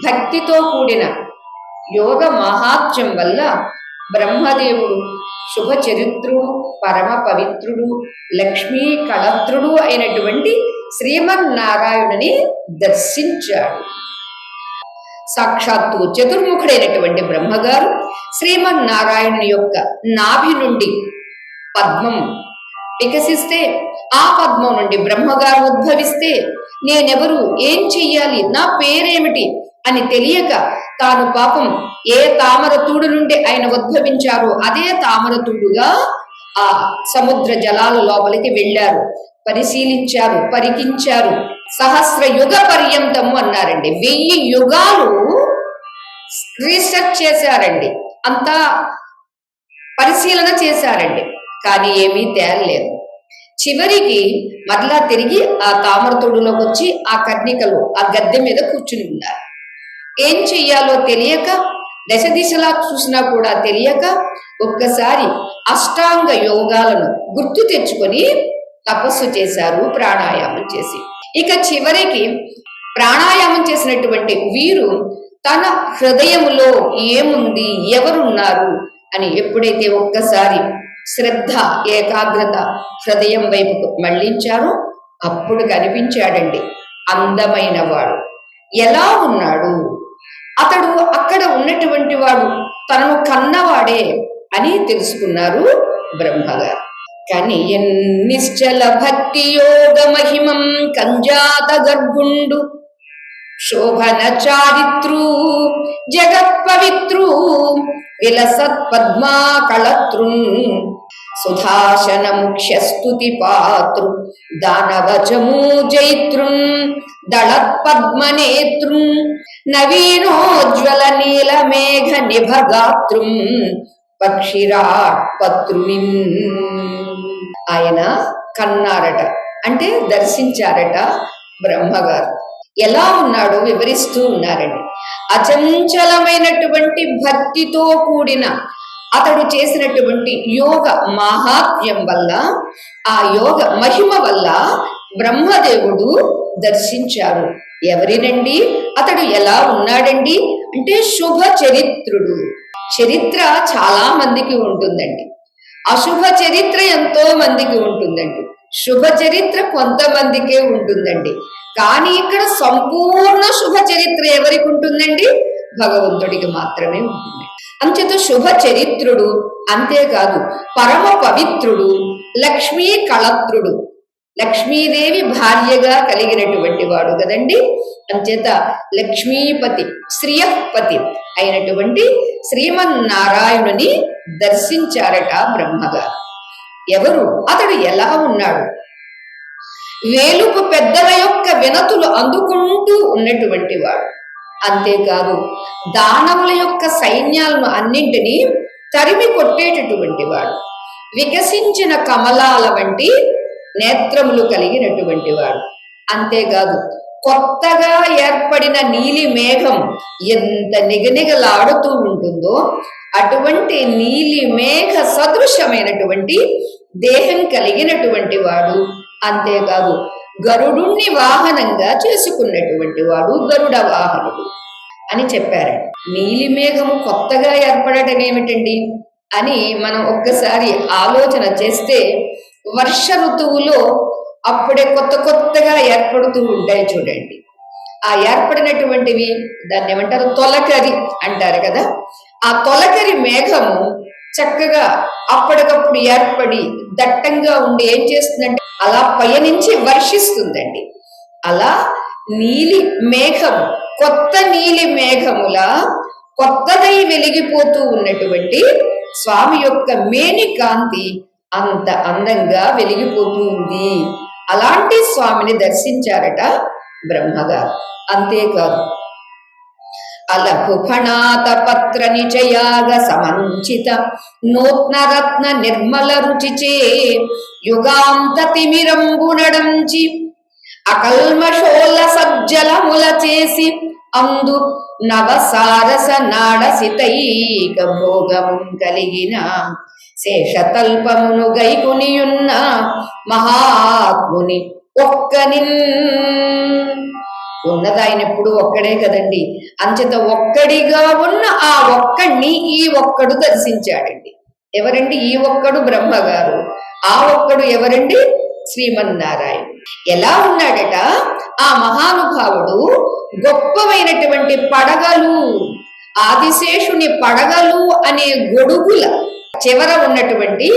భక్తితో కూడిన యోగ మహాత్మ్యం వల్ల బ్రహ్మదేవుడు శుభ చరిత్రుడు, పరమ పవిత్రుడు, లక్ష్మీ కళత్రుడు అయినటువంటి శ్రీమన్నారాయణుని దర్శించాడు. సాక్షాత్తు చతుర్ముఖుడైనటువంటి బ్రహ్మగారు శ్రీమన్నారాయణుని యొక్క నాభి నుండి పద్మం వికసిస్తే, ఆ పద్మం నుండి బ్రహ్మగారు ఉద్భవిస్తే, నేనెవరు, ఏం చెయ్యాలి, నా పేరేమిటి అని తెలియక తాను పాపం ఏ తామరతూడు నుండి ఆయన ఉద్భవించారో అదే తామరతూడుగా ఆ సముద్ర జలాల లోపలికి వెళ్ళారు, పరిశీలించారు, పరికించారు. సహస్ర యుగ పర్యంతము అన్నారండి. 1000 యుగాలు రీసెర్చ్ చేశారండి, అంతా పరిశీలన చేశారండి. కానీ ఏమీ తేలలేదు. చివరికి మరలా తిరిగి ఆ తామరతోడులోకి వచ్చి ఆ కర్ణికలు ఆ గద్దె మీద కూర్చుని ఉన్నారు. ఏం చెయ్యాలో తెలియక, దశ దిశలా చూసినా కూడా తెలియక ఒక్కసారి అష్టాంగ యోగాలను గుర్తు తెచ్చుకొని తపస్సు చేశారు, ప్రాణాయామం చేసి. ఇక చివరికి ప్రాణాయామం చేసినటువంటి వీరు తన హృదయములో ఏముంది, ఎవరున్నారు అని ఎప్పుడైతే ఒక్కసారి శ్రద్ధ, ఏకాగ్రత హృదయం వైపుకు మళ్లించారో అప్పుడు కనిపించాడండి అందమైన వాడు. ఎలా ఉన్నాడు అతడు? అక్కడ ఉన్నటువంటి వాడు తనను కన్నవాడే అని తెలుసుకున్నారు బ్రహ్మగారు. కానీ నిశ్చల భక్తి యోగ మహిమం కంజాత గర్భుండు శోభన చారిత్రు జగత్ పవిత్రు విలసత్ పద్మా కళత్రు సుధాశన ముఖ్య స్తుతి పాత్రు దానవచమూ జైత్రు దళత్ పద్మనేత్రు నవీనోజ్వల నీల మేఘ నిభగాత్రు పక్షిరాట్ పత్రుని. ఆయన కన్నారట, అంటే దర్శించారట బ్రహ్మగారు. ఎలా ఉన్నాడో వివరిస్తూ ఉన్నారండి. అచంచలమైనటువంటి భక్తితో కూడిన అతడు చేసినటువంటి యోగ మహాత్మ్యం వల్ల, ఆ యోగ మహిమ వల్ల బ్రహ్మదేవుడు దర్శించారు. ఎవరినండి? అతడు ఎలా ఉన్నాడండి అంటే శుభ చరిత్రుడు. చరిత్ర చాలా మందికి ఉంటుందండి, అశుభ చరిత్ర ఎంతో మందికి ఉంటుందండి, శుభ చరిత్ర కొంతమందికే ఉంటుందండి. కానీ ఇక్కడ సంపూర్ణ శుభ చరిత్ర ఎవరికి ఉంటుందండి? భగవంతుడికి మాత్రమే ఉంటుంది. అంచేత శుభ చరిత్రుడు, అంతేకాదు పరమ పవిత్రుడు, లక్ష్మీ కళత్రుడు, లక్ష్మీదేవి భార్యగా కలిగినటువంటి వాడు కదండి. అంచేత లక్ష్మీపతి, శ్రియపతి అయినటువంటి శ్రీమన్నారాయణుని దర్శించారట బ్రహ్మగారు. ఎవరు అతడు? ఎలా ఉన్నాడు? వేలుపు పెద్దల యొక్క వినతులు అందుకుంటూ ఉన్నటువంటి వాడు. అంతేకాదు దానవుల యొక్క సైన్యాలను అన్నింటినీ తరిమి కొట్టేటటువంటి వాడు. వికసించిన కమలాల వంటి నేత్రములు కలిగినటువంటి వాడు. అంతేకాదు కొత్తగా ఏర్పడిన నీలి మేఘం ఎంత నిగనిగలాడుతూ ఉంటుందో అటువంటి నీలి మేఘ సదృశమైనటువంటి దేహం కలిగినటువంటి వాడు. అంతేకాదు గరుడుణ్ణి వాహనంగా చేసుకున్నటువంటి వాడు, గరుడ వాహనుడు అని చెప్పారు. నీలి మేఘము కొత్తగా ఏర్పడటం ఏమిటండి అని మనం ఒక్కసారి ఆలోచన చేస్తే, వర్ష ఋతువులో అప్పుడే కొత్తగా ఏర్పడుతూ ఉంటాయి చూడండి. ఆ ఏర్పడినటువంటివి దాన్ని ఏమంటారు? తొలకరి అంటారు కదా. ఆ తొలకరి మేఘము చక్కగా అప్పటికప్పుడు ఏర్పడి దట్టంగా ఉండి ఏం చేస్తుందంటే అలా పయనించి వర్షిస్తుందండి. అలా నీలి మేఘము, కొత్త నీలి మేఘముల కొత్తదై వెలిగిపోతూ ఉన్నటువంటి స్వామి యొక్క మేని కాంతి అంత అందంగా వెలిగిపోతూ ఉంది. అలాంటి స్వామిని దర్శించారట బ్రహ్మగారు. అంతేకాదు అలఘుఫణాత పత్ర నిచయాగ సమంచిత నూత్న రత్న నిర్మల రుచిచే యుగాంత తిమిరంబు నడంచి అకల్మషోల సజ్జలముల చేసి అందు నవసారస నాడసితైక భోగము కలిగిన శేషతల్పమును గైకునియున్న మహాత్ముని ఒక్కనిన్. ఉన్నది ఆయన ఎప్పుడు ఒక్కడే కదండి. అంచేత ఒక్కడిగా ఉన్న ఆ ఒక్కడిని ఈ ఒక్కడు దర్శించాడండి. ఎవరండి ఈ ఒక్కడు? బ్రహ్మగారు. ఆ ఒక్కడు ఎవరండి? శ్రీమన్నారాయణ. ఎలా ఉన్నాడట ఆ మహానుభావుడు? గొప్పమైనటువంటి పడగలు, ఆదిశేషుని పడగలు అనే గొడుగుల చివర ఉన్నటువంటి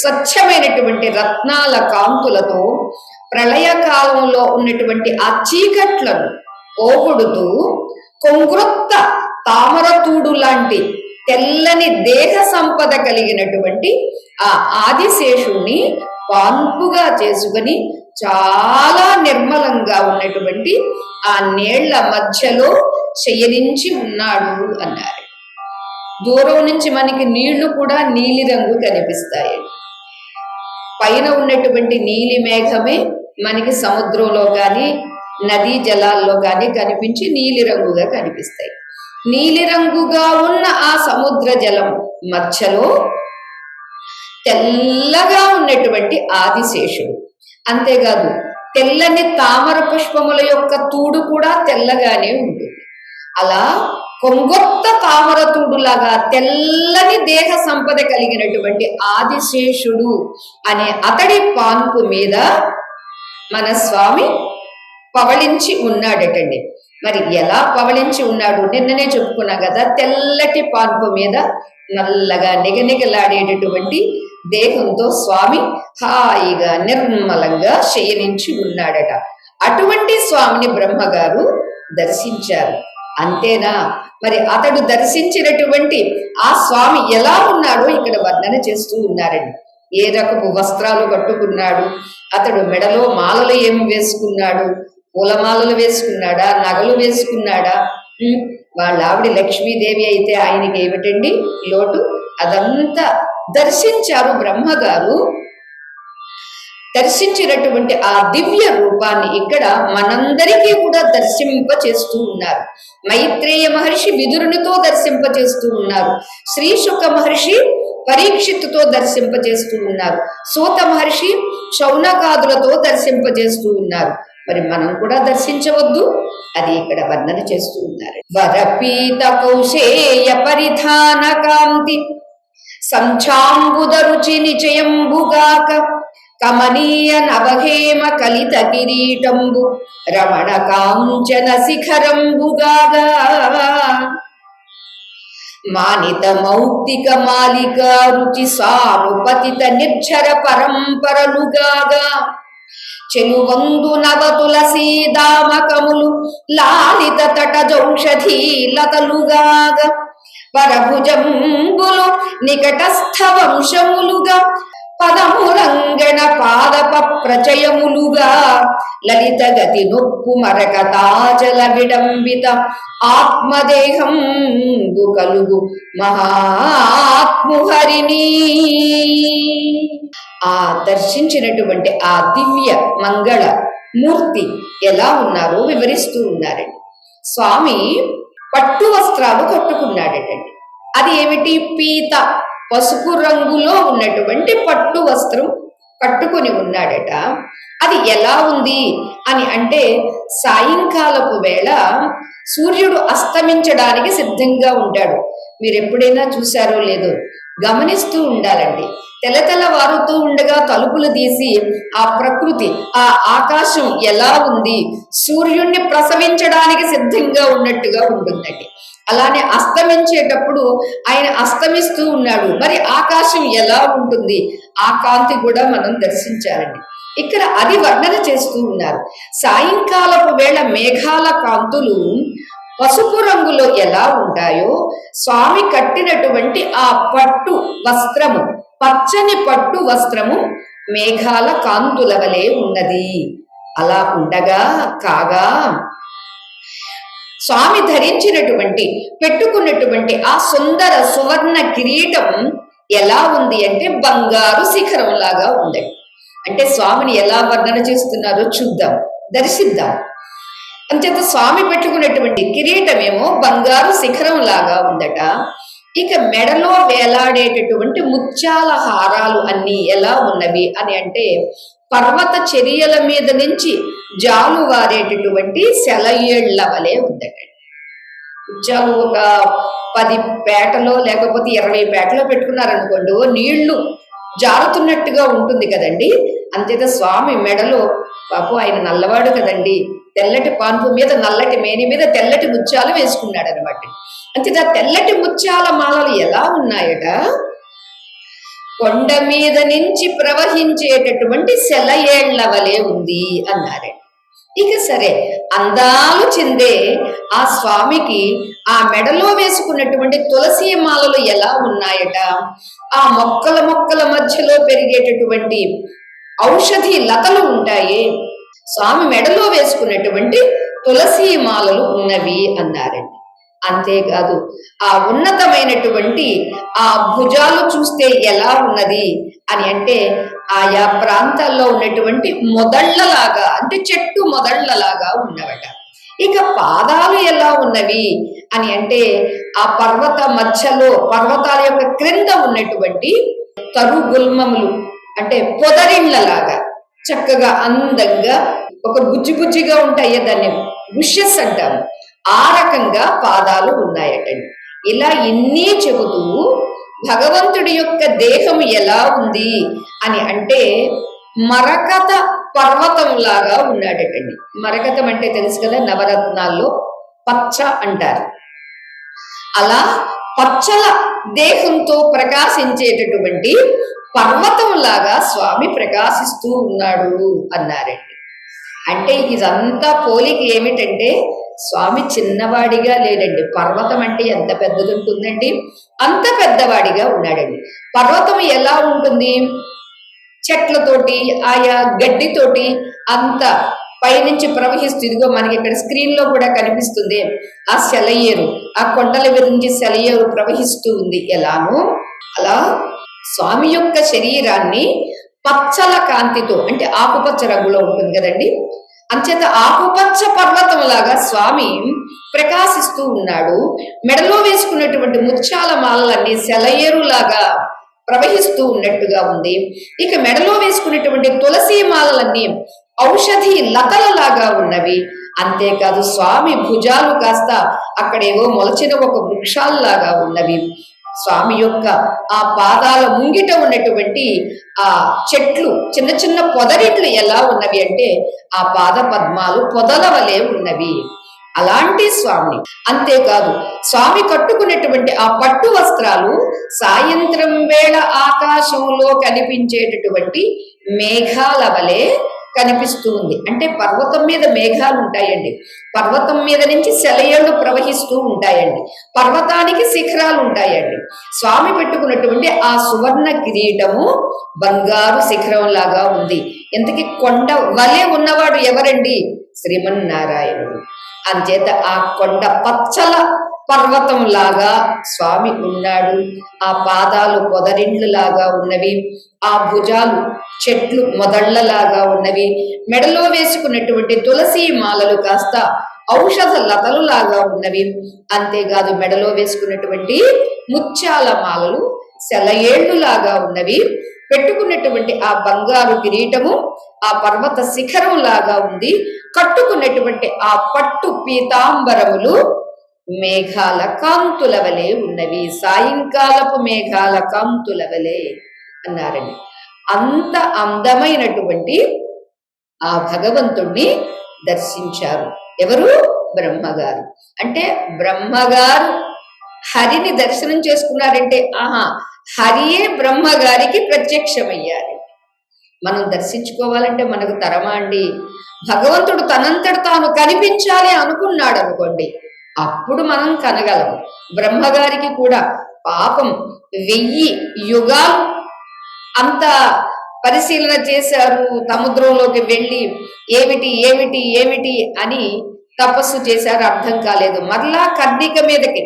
స్వచ్ఛమైనటువంటి రత్నాల కాంతులతో ప్రళయకాలంలో ఉన్నటువంటి ఆ చీకట్లను పోగొడుతూ కొంగృత్త తామరతూడు లాంటి తెల్లని దేహ సంపద కలిగినటువంటి ఆ ఆదిశేషుణ్ణి పాన్పుగా చేసుకుని చాలా నిర్మలంగా ఉన్నటువంటి ఆ నీళ్ల మధ్యలో శయనించి ఉన్నాడు అన్నారు. దూరం నుంచి మనకి నీళ్లు కూడా నీలి రంగు కనిపిస్తాయి. పైన ఉన్నటువంటి నీలి మేఘమే మనకి సముద్రంలో కానీ నదీ జలాల్లో కానీ కనిపించి నీలి రంగుగా కనిపిస్తాయి. నీలి రంగుగా ఉన్న ఆ సముద్ర జలం మధ్యలో తెల్లగా ఉన్నటువంటి ఆదిశేషుడు. అంతేకాదు తెల్లని తామర పుష్పముల యొక్క తూడు కూడా తెల్లగానే ఉంటుంది. అలా కొంగొత్త తామర తూడులాగా తెల్లని దేహ సంపద కలిగినటువంటి ఆదిశేషుడు అనే అతడి పాన్పు మీద మన స్వామి పవళించి ఉన్నాడటండి. మరి ఎలా పవళించి ఉన్నాడు? నిన్ననే చెప్పుకున్నా కదా, తెల్లటి పాన్పు మీద నల్లగా నిగనిగలాడేటటువంటి దేహంతో స్వామి హాయిగా నిర్మలంగా శయనించి ఉన్నాడట. అటువంటి స్వామిని బ్రహ్మగారు దర్శించారు. అంతేనా? మరి అతడు దర్శించినటువంటి ఆ స్వామి ఎలా ఉన్నాడో ఇక్కడ వర్ణన చేస్తూ ఉన్నారండి. ఏ రకపు వస్త్రాలు కట్టుకున్నాడు, అతడు మెడలో మాలలు ఏమి వేసుకున్నాడు, పూలమాలలు వేసుకున్నాడా, నగలు వేసుకున్నాడా? వాళ్ళ ఆవిడ లక్ష్మీదేవి అయితే ఆయనకి ఏమిటండి లోటు? అదంతా దర్శించారు బ్రహ్మగారు. దర్శించినటువంటి ఆ దివ్య రూపాన్ని ఇక్కడ మనందరికీ కూడా దర్శింపచేస్తూ ఉన్నారు. మైత్రేయ మహర్షి విదురునితో దర్శింపచేస్తూ ఉన్నారు. శ్రీ శుక మహర్షి పరీక్షిత్తుతో దర్శింపచేస్తూ ఉన్నారు. సూత మహర్షి శౌనకాదులతో దర్శింపచేస్తూ ఉన్నారు. మరి మనం కూడా దర్శించవద్దు? అది ఇక్కడ వర్ణన చేస్తూ ఉన్నారు. వరపీత కౌశేయ పరిధాన కాంతి సంచాంబుద రుచి నిచయంబుగాక కమనీయ నవహేమ కలిత కిరీటంబు రమణ కాంచన శిఖరంబుగాగా మానిత మౌక్తిక మాలిక రుచి సానుపతిత నిర్ఝర పరంపరలుగాగా చెలువందు నవ తులసీ దామకములు లాలిత తటజౌషధీ లతలుగాగా వరభుజంబులు నికటస్థ వంశములుగా పదములంగణ పాదప ప్రచయములుగా లలిత గతి నొప్పు మరకతాచల విడంబిత ఆత్మదేహం కలుగు మహాత్ముహరిని. ఆ దర్శించినటువంటి ఆ దివ్య మంగళ మూర్తి ఎలా ఉన్నారో వివరిస్తూ ఉన్నారండి. స్వామి పట్టు వస్త్రాలు కట్టుకున్నాడటండి. అది ఏమిటి? పీత, పసుపు రంగులో ఉన్నటువంటి పట్టు వస్త్రం కట్టుకొని ఉన్నాడట. అది ఎలా ఉంది అని అంటే సాయంకాలపు వేళ సూర్యుడు అస్తమించడానికి సిద్ధంగా ఉంటాడు. మీరు ఎప్పుడైనా చూశారో లేదో గమనిస్తూ ఉండాలండి. తెల్లవారుతూ ఉండగా తలుపులు తీసి ఆ ప్రకృతి, ఆ ఆకాశం ఎలా ఉంది, సూర్యుణ్ణి ప్రసవించడానికి సిద్ధంగా ఉన్నట్టుగా ఉంటుందండి. అలానే అస్తమించేటప్పుడు ఆయన అస్తమిస్తూ ఉన్నాడు. మరి ఆకాశం ఎలా ఉంటుంది? ఆ కాంతి కూడా మనం దర్శించాలండి. ఇక్కడ అది వర్ణన చేస్తూ ఉన్నారు. సాయంకాలపు వేళ మేఘాల కాంతులు పసుపు రంగులో ఎలా ఉంటాయో స్వామి కట్టినటువంటి ఆ పట్టు వస్త్రము, పచ్చని పట్టు వస్త్రము మేఘాల కాంతుల వలె ఉన్నది. అలా ఉండగా కాగా స్వామి ధరించినటువంటి పెట్టుకున్నటువంటి ఆ సుందర సువర్ణ కిరీటం ఎలా ఉంది అంటే బంగారు శిఖరం లాగా ఉంది. అంటే స్వామిని ఎలా వర్ణన చేస్తున్నారో చూద్దాం, దర్శిద్దాం. అంచేత స్వామి పెట్టుకున్నటువంటి కిరీటమేమో బంగారు శిఖరం లాగా ఉందట. ఇక మెడలో వేలాడేటటువంటి ముత్యాల హారాలు అన్ని ఎలా ఉన్నవి అని అంటే పర్వత చర్యల మీద నుంచి జాలువారేటటువంటి సెలయేళ్ల వలె ఉందటండి. ముత్యాలు ఒక 10 పేటలో లేకపోతే 20 పేటలో పెట్టుకున్నారనుకోండి, నీళ్లు జారుతున్నట్టుగా ఉంటుంది కదండి. అంతేత స్వామి మెడలో, పాపం ఆయన నల్లవాడు కదండి, తెల్లటి పాన్పు మీద నల్లటి మేని మీద తెల్లటి ముత్యాలు వేసుకున్నాడు అనమాట. అంతేత తెల్లటి ముత్యాల మాలలు ఎలా ఉన్నాయట, కొండ మీద నుంచి ప్రవహించేటటువంటి సెలయేళ్ల వలె ఉంది అన్నారే. ఇక సరే, అందాలు చెందే ఆ స్వామికి ఆ మెడలో వేసుకున్నటువంటి తులసి మాలలు ఎలా ఉన్నాయట, ఆ మొక్కల మధ్యలో పెరిగేటటువంటి ఔషధి లతలు ఉంటాయి, స్వామి మెడలో వేసుకున్నటువంటి తులసి మాలలు ఉన్నవి అన్నారండి. అంతేకాదు, ఆ ఉన్నతమైనటువంటి ఆ భుజాలు చూస్తే ఎలా ఉన్నది అని అంటే, ఆయా ప్రాంతాల్లో ఉన్నటువంటి మొదళ్లలాగా, అంటే చెట్టు మొదళ్లలాగా ఉన్నవట. ఇక పాదాలు ఎలా ఉన్నవి అని అంటే, ఆ పర్వత మధ్యలో, పర్వతాల యొక్క క్రింద ఉన్నటువంటి తరుగుల్మములు, అంటే పొదరిళ్లలాగా చక్కగా అందంగా ఒక బుజ్జిగా ఉంటాయి, దాన్ని బుషెస్ అంటాము, ఆ రకంగా పాదాలు ఉన్నాయటండి. ఇలా ఇన్ని చెబుతూ భగవంతుడి యొక్క దేహం ఎలా ఉంది అని అంటే, మరకత పర్వతంలాగా ఉన్నాడటండి. మరకతం అంటే తెలుసు కదా, నవరత్నాల్లో పచ్చ అంటారు. అలా పచ్చల దేహంతో ప్రకాశించేటటువంటి పర్వతంలాగా స్వామి ప్రకాశిస్తూ ఉన్నాడు అన్నారండి. అంటే ఇదంతా పోలిక ఏమిటంటే, స్వామి చిన్నవాడిగా లేడండి. పర్వతం అంటే ఎంత పెద్దది ఉంటుందండి, అంత పెద్దవాడిగా ఉన్నాడండి. పర్వతం ఎలా ఉంటుంది, చెట్లతోటి ఆయా గడ్డితోటి అంత పైనుంచి ప్రవహిస్తుంది. ఇదిగో మనకి ఇక్కడ స్క్రీన్ లో కూడా కనిపిస్తుంది ఆ సెలయేరు, ఆ కొండల గురించి సెలయేరు ప్రవహిస్తూ ఉంది. ఎలానో అలా స్వామి యొక్క శరీరాన్ని పచ్చల కాంతితో, అంటే ఆకుపచ్చ రంగులో ఉంటుంది కదండి, అంచేత ఆకుపచ్చ పర్వతం లాగా స్వామి ప్రకాశిస్తూ ఉన్నాడు. మెడలో వేసుకున్నటువంటి ముత్యాల మాలలన్నీ సెలయేరులాగా ప్రవహిస్తూ ఉన్నట్టుగా ఉంది. ఇక మెడలో వేసుకున్నటువంటి తులసి మాలలన్నీ ఔషధి లతలలాగా ఉన్నవి. అంతేకాదు, స్వామి భుజాలు కాస్త అక్కడేవో మొలచిన ఒక వృక్షాల్లాగా ఉన్నవి. స్వామి యొక్క ఆ పాదాల ముంగిట ఉన్నటువంటి ఆ చెట్లు, చిన్న చిన్న పొదరిట్లు ఎలా ఉన్నవి అంటే, ఆ పాద పద్మాలు పొదల వలె ఉన్నవి. అలాంటి స్వామిని. అంతేకాదు, స్వామి కట్టుకున్నటువంటి ఆ పట్టు వస్త్రాలు సాయంత్రం వేళ ఆకాశంలో కనిపించేటటువంటి మేఘాల వలె కనిపిస్తూ ఉంది. అంటే పర్వతం మీద మేఘాలు ఉంటాయండి, పర్వతం మీద నుంచి సెలయేళ్లు ప్రవహిస్తూ ఉంటాయండి, పర్వతానికి శిఖరాలు ఉంటాయండి. స్వామి పెట్టుకున్నటువంటి ఆ సువర్ణ కిరీటము బంగారు శిఖరం లాగా ఉంది. ఇంతకీ కొండ వలె ఉన్నవాడు ఎవరండి? శ్రీమన్నారాయణుడు. అంచేత ఆ కొండ పచ్చల పర్వతం లాగా స్వామి ఉన్నాడు. ఆ పాదాలు పొదరిండ్లు లాగా ఉన్నవి, ఆ భుజాలు చెట్లు మొదళ్లలాగా ఉన్నవి, మెడలో వేసుకున్నటువంటి తులసి మాలలు కాస్త ఔషధ లతలు లాగా ఉన్నవి. అంతేకాదు, మెడలో వేసుకున్నటువంటి ముత్యాల మాలలు సెలయేళ్లు లాగా ఉన్నవి. పెట్టుకున్నటువంటి ఆ బంగారు కిరీటము ఆ పర్వత శిఖరం లాగా ఉంది. కట్టుకున్నటువంటి ఆ పట్టు పీతాంబరములు మేఘాల కాంతుల వలె ఉన్నవి, సాయంకాలపు మేఘాల కాంతుల వలె అన్నారండి. అంత అందమైనటువంటి ఆ భగవంతుణ్ణి దర్శించారు. ఎవరు? బ్రహ్మగారు. అంటే బ్రహ్మగారు హరిని దర్శనం చేసుకున్నారంటే, ఆహా, హరియే బ్రహ్మగారికి ప్రత్యక్షమయ్యారు. మనం దర్శించుకోవాలంటే మనకు తరమా అండి? భగవంతుడు తనంతట తాను కనిపించాలి అనుకున్నాడు అనుకోండి, అప్పుడు మనం కనగలము. బ్రహ్మగారికి కూడా పాపం 1000 యుగాలు అంత పరిశీలన చేశారు. సముద్రంలోకి వెళ్ళి ఏమిటి ఏమిటి ఏమిటి అని తపస్సు చేశారు, అర్థం కాలేదు. మరలా కర్ణిక మీదకి,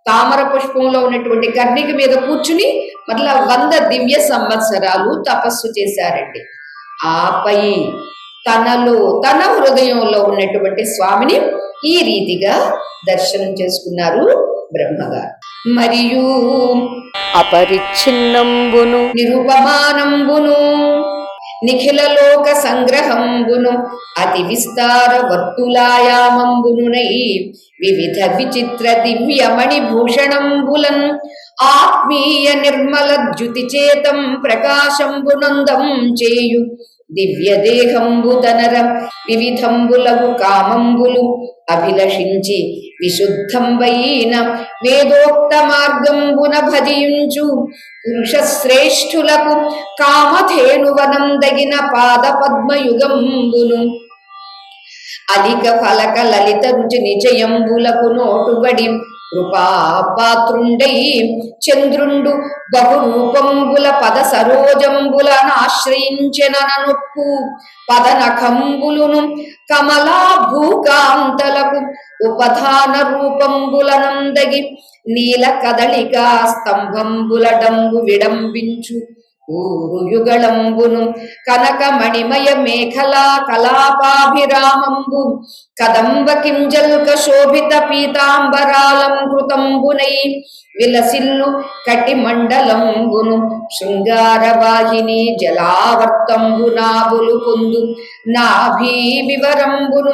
తామర పుష్పంలో ఉన్నటువంటి కర్ణిక మీద కూర్చుని మరలా 100 దివ్య సంవత్సరాలు తపస్సు చేశారండి. ఆపై తనలో, తన హృదయంలో ఉన్నటువంటి స్వామిని ఈ రీతిగా దర్శనం చేసుకున్నారు బ్రహ్మగారు. మరియు అపరిచ్ఛిన్నంబును నిరుపమానంబును నిఖిల లోక సంగ్రహంబును అతి విస్తార వర్తులాయామంబునునై వివిధ విచిత్ర దివ్యమణి భూషణంబులన్ ఆత్మీయ నిర్మల ద్యుతి చేతం ప్రకాశంబునందం చేయు దివ్య దేహంబు తనర వివిధంబులగు కామంబులు అభిలషించి విశుద్ధంబైన వేదోక్త మార్గంబున భజించు పురుష శ్రేష్ఠులకు కామధేనువనందగిన పాద పద్మయుగంబును అలిక ఫలక లలిత రుచి నిజయంబులకు నోటుబడి కృపాపాత్రుండై చంద్రుండు బహురూపంబుల పద సరోజంబులనాశ్రయించెననొప్పు పదనఖంబులును కమలా భూకాంతలకు ఉపధాన రూపంబులనందగి నీల కదళికా స్తంభంబులడంబు విడంబించు ఊరుయుగళంబును కనక మణిమయ మేఖలా కలాపాభిరామంబు కదంబ కింజల్క శోభిత పీతాంబరాలంకృతంబునై విలసిల్లు కటి మండలంబును శృంగారవాహిని జలావర్తంబు నాబులు పొందు నాభీ వివరంబును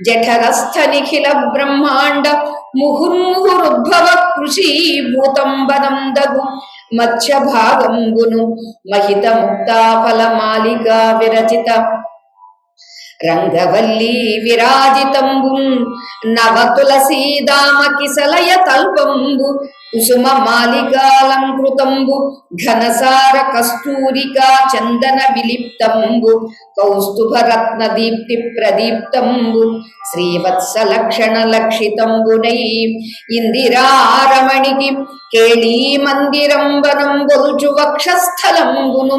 జఠరస్థ నిఖిల బ్రహ్మాండ ముహుర్ముహురుద్భవ కృషి భూతంబనందగు మధ్య భాగంబును మహిత ముక్తాఫల మాలికా విరచిత రంగవల్లీ విరాజితంబు నవ తులసీదామ కిసలయ తల్పంబు కుసుమ మాలికాలంకృతంబు ఘనసార కస్తూరికా చందన విలిప్తంబు కౌస్తుభరత్న దీప్తి ప్రదీప్తంబు శ్రీవత్స లక్షణ లక్షితంబునై ఇందిరారమణికి కేళీ మందిరంబనం గొల్చు వక్షస్థలంబును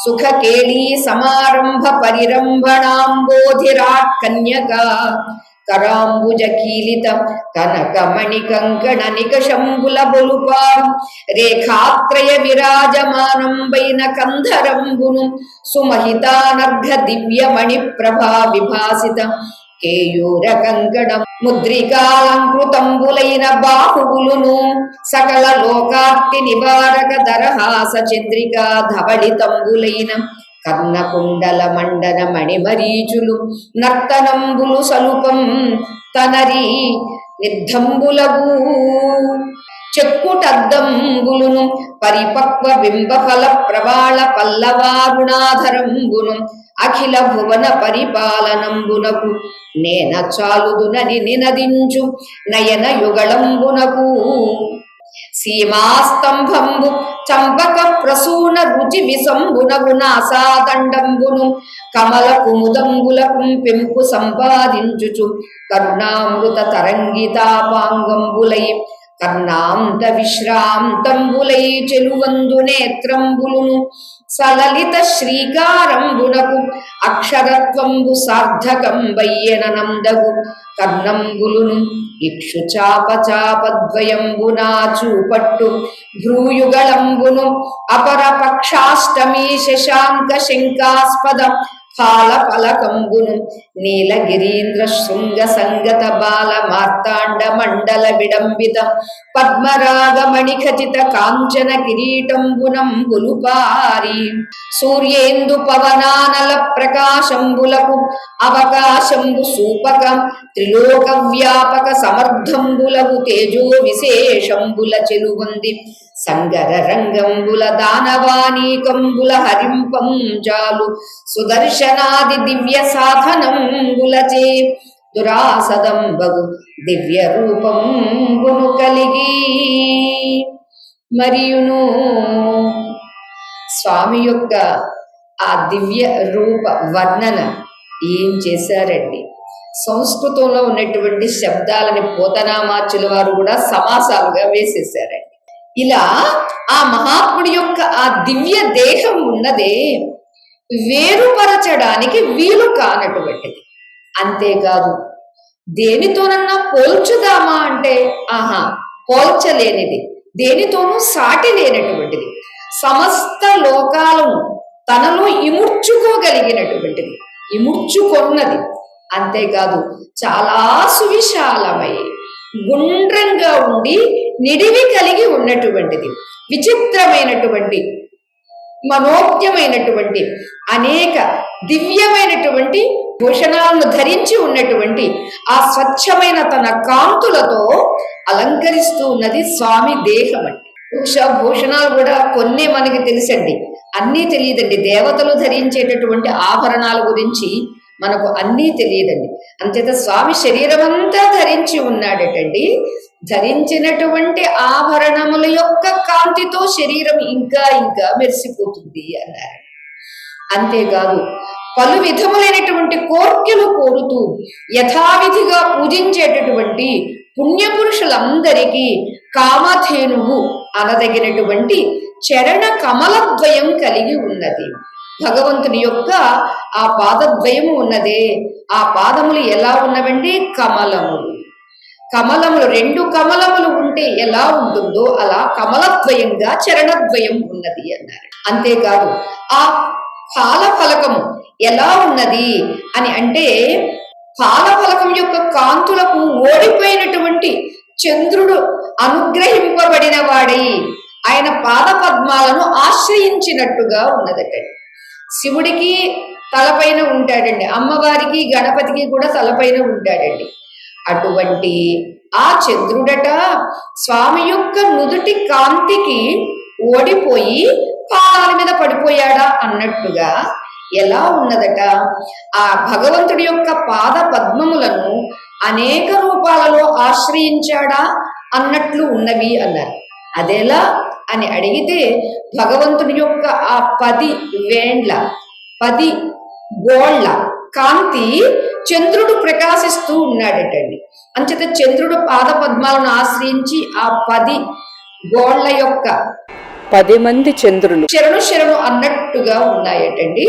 సుఖ కేళీ సమారంభ పరిరంభణాంబోధిరాట్ కన్యకా కరాంబుజ కీలిత కనకమణి కంకణ నికషంబుల బొలుపా రేఖాత్రయ విరాజమానంబైన కంధరంబును సుమహితానర్ఘ దివ్యమణి ప్రభా విభాసిత కేయూర కంకణం ముద్రికాలంకృతంబులైన బాహువులును సకల లోకార్తి నివారక దరహాస చంద్రికా ధవళితంబులైన కర్ణకుండల మండన మణిమరీచులు నర్తనంబులు సలుపం తనరి నిర్ధంబులగు చెక్కుటద్దంబులును పరిపక్వ బింబఫల ప్రవాళ పల్లవారుణాధరంబును అఖిల భువన పరిపాలనంబునకు నేన చాలుదునని నినదించు నయన యుగళంబునకు సీమాస్తంభంబు చంపక ప్రసూన రుచి విసంబునగు నాసాదండంబును కమల కుముదంబులకు పెంపు సంపాదించుచు కరుణామృత తరంగితాపాంగంబులై కర్ణాంత విశ్రాంతంబులై చెలువందు నేత్రంబులును సలలిత శ్రీకారంబునకు అక్షరత్వంబు సార్థకంబయ్యనందగు కర్ణంబులును ఇక్షు చాపచాపద్వయంబునా చూపట్టు భ్రూయుగళంబును అపర పక్షాష్టమీ శశాంక శంకాస్పద ఫాల ఫలకంబును నీలగిరీంద్ర శృంగ సంగత బాల మార్తాండ మండల విడంబిత పద్మరాగమణి ఖచిత కాంచన కిరీటంబునంబులు పారి సూర్యేందు పవనానల ప్రకాశంబులకు అవకాశంబు సూపక త్రిలోక వ్యాపక సమర్థంబులకు తేజో విశేషంబుల చెలుగొంది సంగర రంగంబుల దానవానీకంబుల హరింపం జాలు సుదర్శనాది దివ్య సాధనంబులచే దురాసదంబగు దివ్య రూపంబును కలిగి మరియును స్వామి యొక్క ఆ దివ్య రూప వర్ణన ఏం చేశారండి. సంస్కృతంలో ఉన్నటువంటి శబ్దాలని పోతనామాచుల వారు కూడా సమాసాలుగా వేసేశారండి. ఇలా ఆ మహాత్ముడి యొక్క ఆ దివ్య దేహం ఉన్నదే వేరుపరచడానికి వీలు కానటువంటిది. అంతేకాదు దేనితోనన్నా పోల్చుదామా అంటే పోల్చలేనిది, దేనితోనూ సాటి లేనటువంటిది, సమస్త లోకాలను తనలో ఇముడ్చుకోగలిగినటువంటిది, ఇముడ్చుకొన్నది. అంతేకాదు చాలా సువిశాలమై గుండ్రంగా ఉండి నిడివి కలిగి ఉన్నటువంటిది, విచిత్రమైనటువంటి మనోజ్ఞమైనటువంటి అనేక దివ్యమైనటువంటి భూషణాలను ధరించి ఉన్నటువంటి ఆ స్వచ్ఛమైన తన కాంతులతో అలంకరిస్తూ ఉన్నది స్వామి దేహం అండి. భూషణాలు కూడా కొన్ని మనకి తెలుసండి, అన్నీ తెలియదండి. దేవతలు ధరించేటటువంటి ఆభరణాల గురించి మనకు అన్నీ తెలియదండి. అంతేత స్వామి శరీరం అంతా ధరించి ఉన్నాడటండి. ధరించినటువంటి ఆభరణముల యొక్క కాంతితో శరీరం ఇంకా ఇంకా మెరిసిపోతుంది అన్నారు. అంతేకాదు పలు విధములైనటువంటి కోర్కెలు కోరుతూ యథావిధిగా పూజించేటటువంటి పుణ్యపురుషులందరికీ కామధేనువు అనదగినటువంటి చరణ కమలద్వయం కలిగి ఉన్నది. భగవంతుని యొక్క ఆ పాదద్వయము ఉన్నదే, ఆ పాదములు ఎలా ఉన్నవండి? కమలములు. కమలములు, రెండు కమలములు ఉంటే ఎలా ఉంటుందో అలా కమలద్వయంగా చరణద్వయం ఉన్నది అన్నారు. అంతేకాదు ఆ పాలఫలకము ఎలా ఉన్నది అని అంటే, పాలఫలకం యొక్క కాంతులకు ఓడిపోయినటువంటి చంద్రుడు అనుగ్రహింపబడిన వాడై ఆయన పాద పద్మాలను ఆశ్రయించినట్టుగా ఉన్నదట. శివుడికి తలపైన ఉంటాడండి, అమ్మవారికి గణపతికి కూడా తలపైన ఉంటాడండి. అటువంటి ఆ చంద్రుడట స్వామి యొక్క నుదుటి కాంతికి ఓడిపోయి పాదాల మీద పడిపోయాడా అన్నట్టుగా ఎలా ఉన్నదట. ఆ భగవంతుడి యొక్క పాద పద్మములను అనేక రూపాలలో ఆశ్రయించాడా అన్నట్లు ఉన్నవి అన్నారు. అదెలా అని అడిగితే, భగవంతుడి యొక్క ఆ 10 వేండ్ల 10 గోళ్ల కాంతి చంద్రుడు ప్రకాశిస్తూ ఉన్నాడటండి. అంచేత చంద్రుడు పాద పద్మాలను ఆశ్రయించి ఆ 10 గోళ్ల యొక్క 10 మంది చంద్రులు శరణు అన్నట్టుగా ఉన్నాయటండి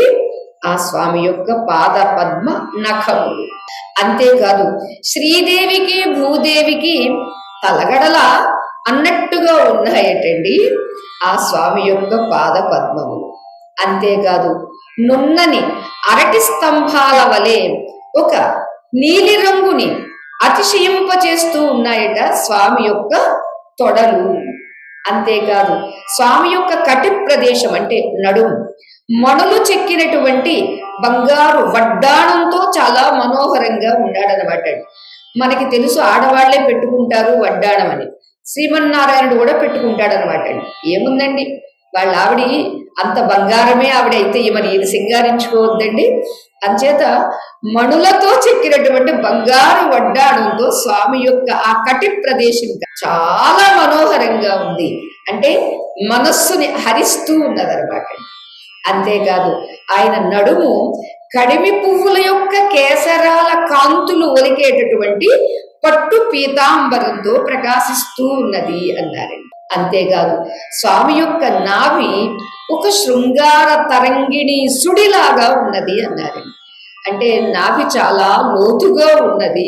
ఆ స్వామి యొక్క పాద పద్మ నఖములు. అంతేకాదు శ్రీదేవికి భూదేవికి తలగడల అన్నట్టుగా ఉన్నాయటండి ఆ స్వామి యొక్క పాద పద్మములు. అంతేకాదు నున్నని అరటి స్తంభాల వలె ఒక నీలి రంగుని అతిశయింపచేస్తూ ఉన్నాయట స్వామి యొక్క తొడలు. అంతేకాదు స్వామి యొక్క కటి ప్రదేశం అంటే నడుము మణులు చెక్కినటువంటి బంగారు వడ్డాణంతో చాలా మనోహరంగా ఉన్నాడనమాట. మనకి తెలుసు ఆడవాళ్లే పెట్టుకుంటారు వడ్డాణం అని, శ్రీమన్నారాయణుడు కూడా పెట్టుకుంటాడనమాట. ఏముందండి, వాళ్ళ ఆవిడ అంత బంగారమే ఆవిడైతే మరి ఇది సింగారించుకోవద్దండి. అంచేత మణులతో చెక్కినటువంటి బంగారు వడ్డాణంతో స్వామి యొక్క ఆ కటి ప్రదేశం చాలా మనోహరంగా ఉంది, అంటే మనస్సుని హరిస్తూ ఉన్నదనమాట. అంతేకాదు ఆయన నడుము కడిమి పువ్వుల యొక్క కేసరాల కాంతులు ఒలికేటటువంటి పట్టు పీతాంబరంతో ప్రకాశిస్తూ ఉన్నది అన్నారండి. అంతేకాదు స్వామి యొక్క నాభి ఒక శృంగార తరంగిణి సుడిలాగా ఉన్నది అన్నారండి. అంటే నాభి చాలా లోతుగా ఉన్నది.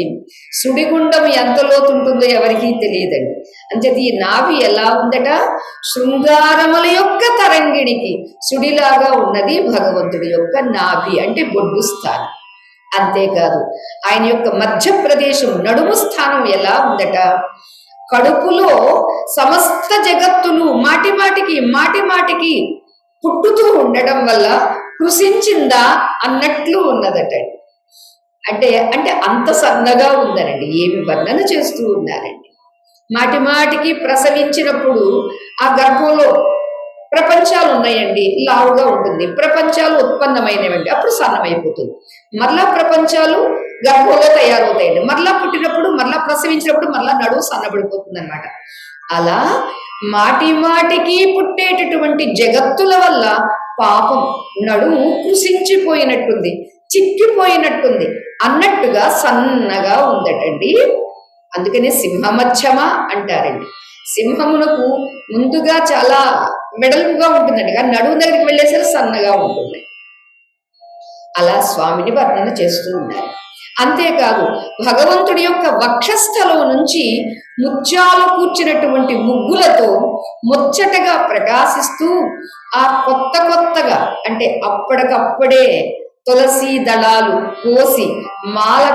సుడిగుండం ఎంత లోతు ఉంటుందో ఎవరికీ తెలియదండి. అంచేది ఈ నాభి ఎలా ఉందట, శృంగారముల యొక్క తరంగిణికి సుడిలాగా ఉన్నది భగవంతుడి యొక్క నాభి, అంటే బొడ్డు స్థానం. అంతేకాదు ఆయన యొక్క మధ్య ప్రదేశం నడుము స్థానం ఎలా ఉందట, కడుపులో సమస్త జగత్తులు మాటి మాటికి పుట్టుతూ ఉండడం వల్ల కృషించిందా అన్నట్లు ఉన్నదట. అంటే అంత సన్నగా ఉందనండి. ఏమి వర్ణన చేస్తూ ఉన్నారండి. మాటికి ప్రసవించినప్పుడు ఆ గర్భంలో ప్రపంచాలు ఉన్నాయండి, లావుగా ఉంటుంది. ప్రపంచాలు ఉత్పన్నమైనవండి, అప్పుడు సన్నమైపోతుంది. మరలా ప్రపంచాలు గర్భంలో తయారవుతాయండి. మరలా పుట్టినప్పుడు, మరలా ప్రసవించినప్పుడు మరలా నడువు సన్నబడిపోతుంది అనమాట. అలా మాటికి పుట్టేటటువంటి జగత్తుల వల్ల పాపం నడుము కృషించిపోయినట్టుంది, చిక్కిపోయినట్టుంది అన్నట్టుగా సన్నగా ఉందటండి. అందుకని సింహమధ్యమ అంటారండి. సింహమునకు ముందుగా చాలా వెడల్పుగా ఉంటుందండి, కానీ నడుము దగ్గరికి వెళ్ళేసరికి సన్నగా ఉంటుంది. అలా స్వామిని వర్ణన చేస్తూ ఉన్నారు. అంతేకాదు భగవంతుడి యొక్క వక్షస్థలం నుంచి ముత్యాలు కూర్చినటువంటి ముగ్గులతో ముచ్చటగా ప్రకాశిస్తూ ఆ కొత్తగా అంటే అప్పటికప్పుడే తులసి దళాలు కోసి మాల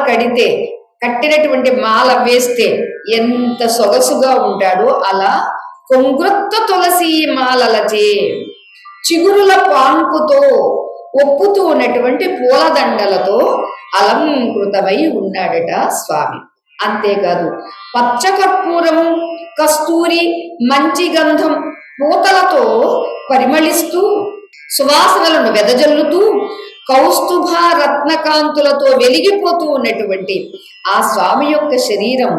కట్టినటువంటి మాల వేస్తే ఎంత సొగసుగా ఉంటాడో అలా కొంగృత్త తులసి మాలలచే చిగురుల పాన్పుతో ఒప్పుతూ ఉన్నటువంటి పూలదండలతో అలంకృతమై ఉన్నాడట స్వామి. అంతేకాదు పచ్చకర్పూరము, కస్తూరి, మంచి గంధం పూతలతో పరిమళిస్తూ సువాసనలను వెదజల్లుతూ కౌస్తుభ రత్నకాంతులతో వెలిగిపోతూ ఉన్నటువంటి ఆ స్వామి యొక్క శరీరం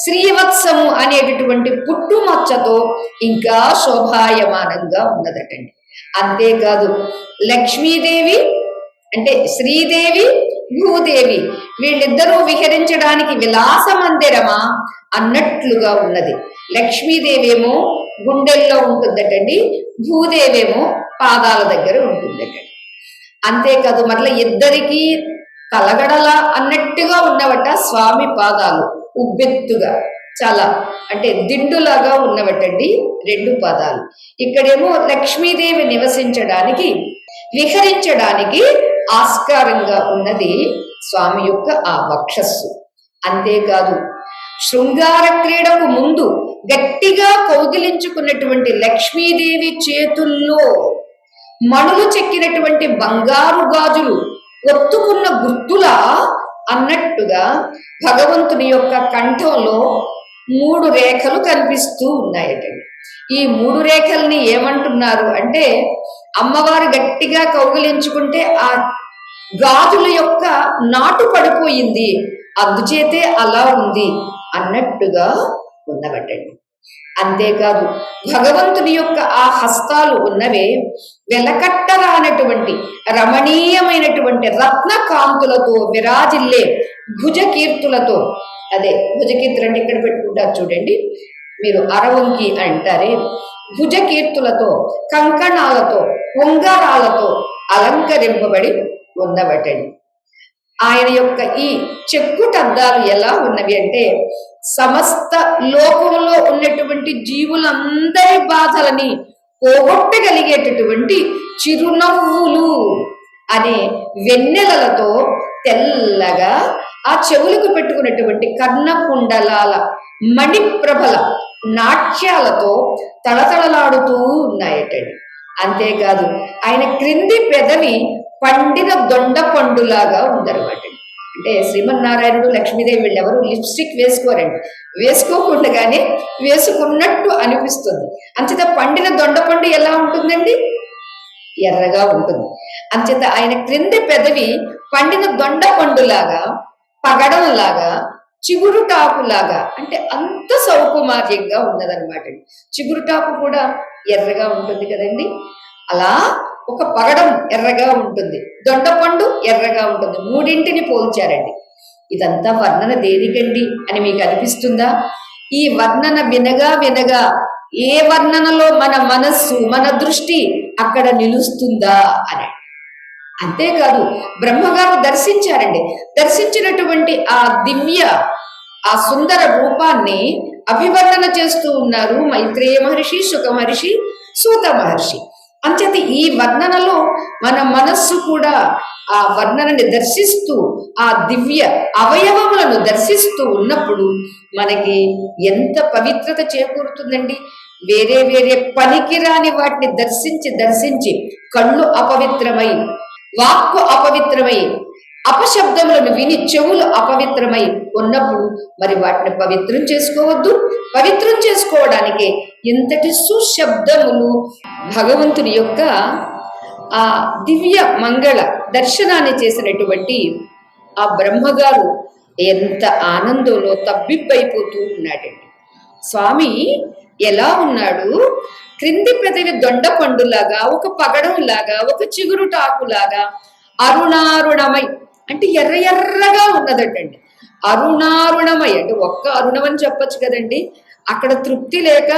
శ్రీవత్సము అనేటటువంటి పుట్టుమచ్చతో ఇంకా శోభాయమానంగా ఉన్నదటండి. అంతేకాదు లక్ష్మీదేవి అంటే శ్రీదేవి, భూదేవి వీళ్ళిద్దరూ విహరించడానికి విలాస మందిరమా అన్నట్లుగా ఉన్నది. లక్ష్మీదేవేమో గుండెల్లో ఉంటుందటండి, భూదేవేమో పాదాల దగ్గర ఉంటుందటండి. అంతేకాదు మరలా ఇద్దరికీ తలగడలా అన్నట్టుగా ఉన్నవట స్వామి పాదాలు, ఉబ్బెత్తుగా చాలా అంటే దిండులాగా ఉన్నవటండి రెండు పాదాలు. ఇక్కడేమో లక్ష్మీదేవి నివసించడానికి విహరించడానికి ఆస్కారంగా ఉన్నది స్వామి యొక్క ఆ వక్షస్సు. అంతేకాదు శృంగార క్రీడకు ముందు గట్టిగా కౌగిలించుకున్నటువంటి లక్ష్మీదేవి చేతుల్లో మణులు చెక్కినటువంటి బంగారు గాజులు ఒత్తుకున్న గుర్తులా అన్నట్టుగా భగవంతుని యొక్క కంఠంలో 3 రేఖలు కనిపిస్తూ ఉన్నాయటండి. ఈ 3 రేఖల్ని ఏమంటున్నారు అంటే అమ్మవారు గట్టిగా కౌగిలించుకుంటే ఆ గాజుల యొక్క నాటు పడిపోయింది, అందుచేతే అలా ఉంది అన్నట్టుగా ఉన్నవటండి. అంతేకాదు భగవంతుని యొక్క ఆ హస్తాలు ఉన్నవే వెలకట్టరానటువంటి రమణీయమైనటువంటి రత్న కాంతులతో విరాజిల్లే భుజకీర్తులతో, అదే భుజకీర్తులు అంటే ఇక్కడ పెట్టుకుంటారు చూడండి మీరు, అరవంకి అంటారే, భుజకీర్తులతో కంకణాలతో ఉంగరాలతో అలంకరింపబడి ఉన్నవటండి. ఆయన యొక్క ఈ చెక్కుటద్దాలు ఎలా ఉన్నవి అంటే సమస్త లోకంలో ఉన్నటువంటి జీవులందరి బాధలని పోగొట్టగలిగేటటువంటి చిరునవ్వులు అనే వెన్నెలలతో తెల్లగా ఆ చెవులకు పెట్టుకున్నటువంటి కర్ణకుండలాల మణిప్రభల నాట్యాలతో తళతళలాడుతూ ఉన్నాయటండి. అంతేకాదు ఆయన క్రింది పెదవి పండిన దొండ పండులాగా ఉందన్నమాట. అంటే శ్రీమన్నారాయణుడు లక్ష్మీదేవి వీళ్ళెవరు లిప్స్టిక్ వేసుకోరండి, వేసుకోకుండానే వేసుకున్నట్టు అనిపిస్తుంది. అంచేత పండిన దొండపండు ఎలా ఉంటుందండి? ఎర్రగా ఉంటుంది. అంచేత ఆయన క్రింది పెదవి పండిన దొండ పండులాగా, పగడంలాగా, చిగురుటాకులాగా, అంటే అంత సౌకుమార్యంగా ఉన్నదనమాట. చిగురుటాకు కూడా ఎర్రగా ఉంటుంది కదండి, అలా ఒక పగడం ఎర్రగా ఉంటుంది, దొండపండు ఎర్రగా ఉంటుంది, మూడింటిని పోల్చారండి. ఇదంతా వర్ణన దేనికండి అని మీకు అనిపిస్తుందా? ఈ వర్ణన వినగా వినగా ఏ వర్ణనలో మన మనస్సు మన దృష్టి అక్కడ నిలుస్తుందా అని. అంతేకాదు బ్రహ్మగారు దర్శించారండి, దర్శించినటువంటి ఆ దివ్య ఆ సుందర రూపాన్ని అభివర్ణన చేస్తూ ఉన్నారు మైత్రేయ మహర్షి, శుక మహర్షి, సూత మహర్షి. అంచేత ఈ వర్ణనలో మన మనస్సు కూడా ఆ వర్ణనని దర్శిస్తూ ఆ దివ్య అవయవములను దర్శిస్తూ ఉన్నప్పుడు మనకి ఎంత పవిత్రత చేకూరుతుందండి. వేరే వేరే పనికిరాని వాటిని దర్శించి దర్శించి కళ్ళు అపవిత్రమై, వాక్కు అపవిత్రమై, అపశబ్దములను విని చెవులు అపవిత్రమై ఉన్నప్పుడు మరి వాటిని పవిత్రం చేసుకోవద్దు. పవిత్రం చేసుకోవడానికి ఇంతటి సుశబ్దములు భగవంతుని యొక్క ఆ దివ్య మంగళ దర్శనాన్ని చేసినటువంటి ఆ బ్రహ్మగారు ఎంత ఆనందంలో తబ్బిబ్బైపోతూ ఉన్నాడండి. స్వామి ఎలా ఉన్నాడు? క్రింది పెదవి దొండ పండులాగా, ఒక పగడంలాగా, ఒక చిగురుటాకులాగా, అరుణారుణమై అంటే ఎర్ర ఎర్రగా ఉన్నదటండి. అరుణారుణమై అంటే ఒక్క అరుణం అని చెప్పచ్చు కదండి, అక్కడ తృప్తి లేక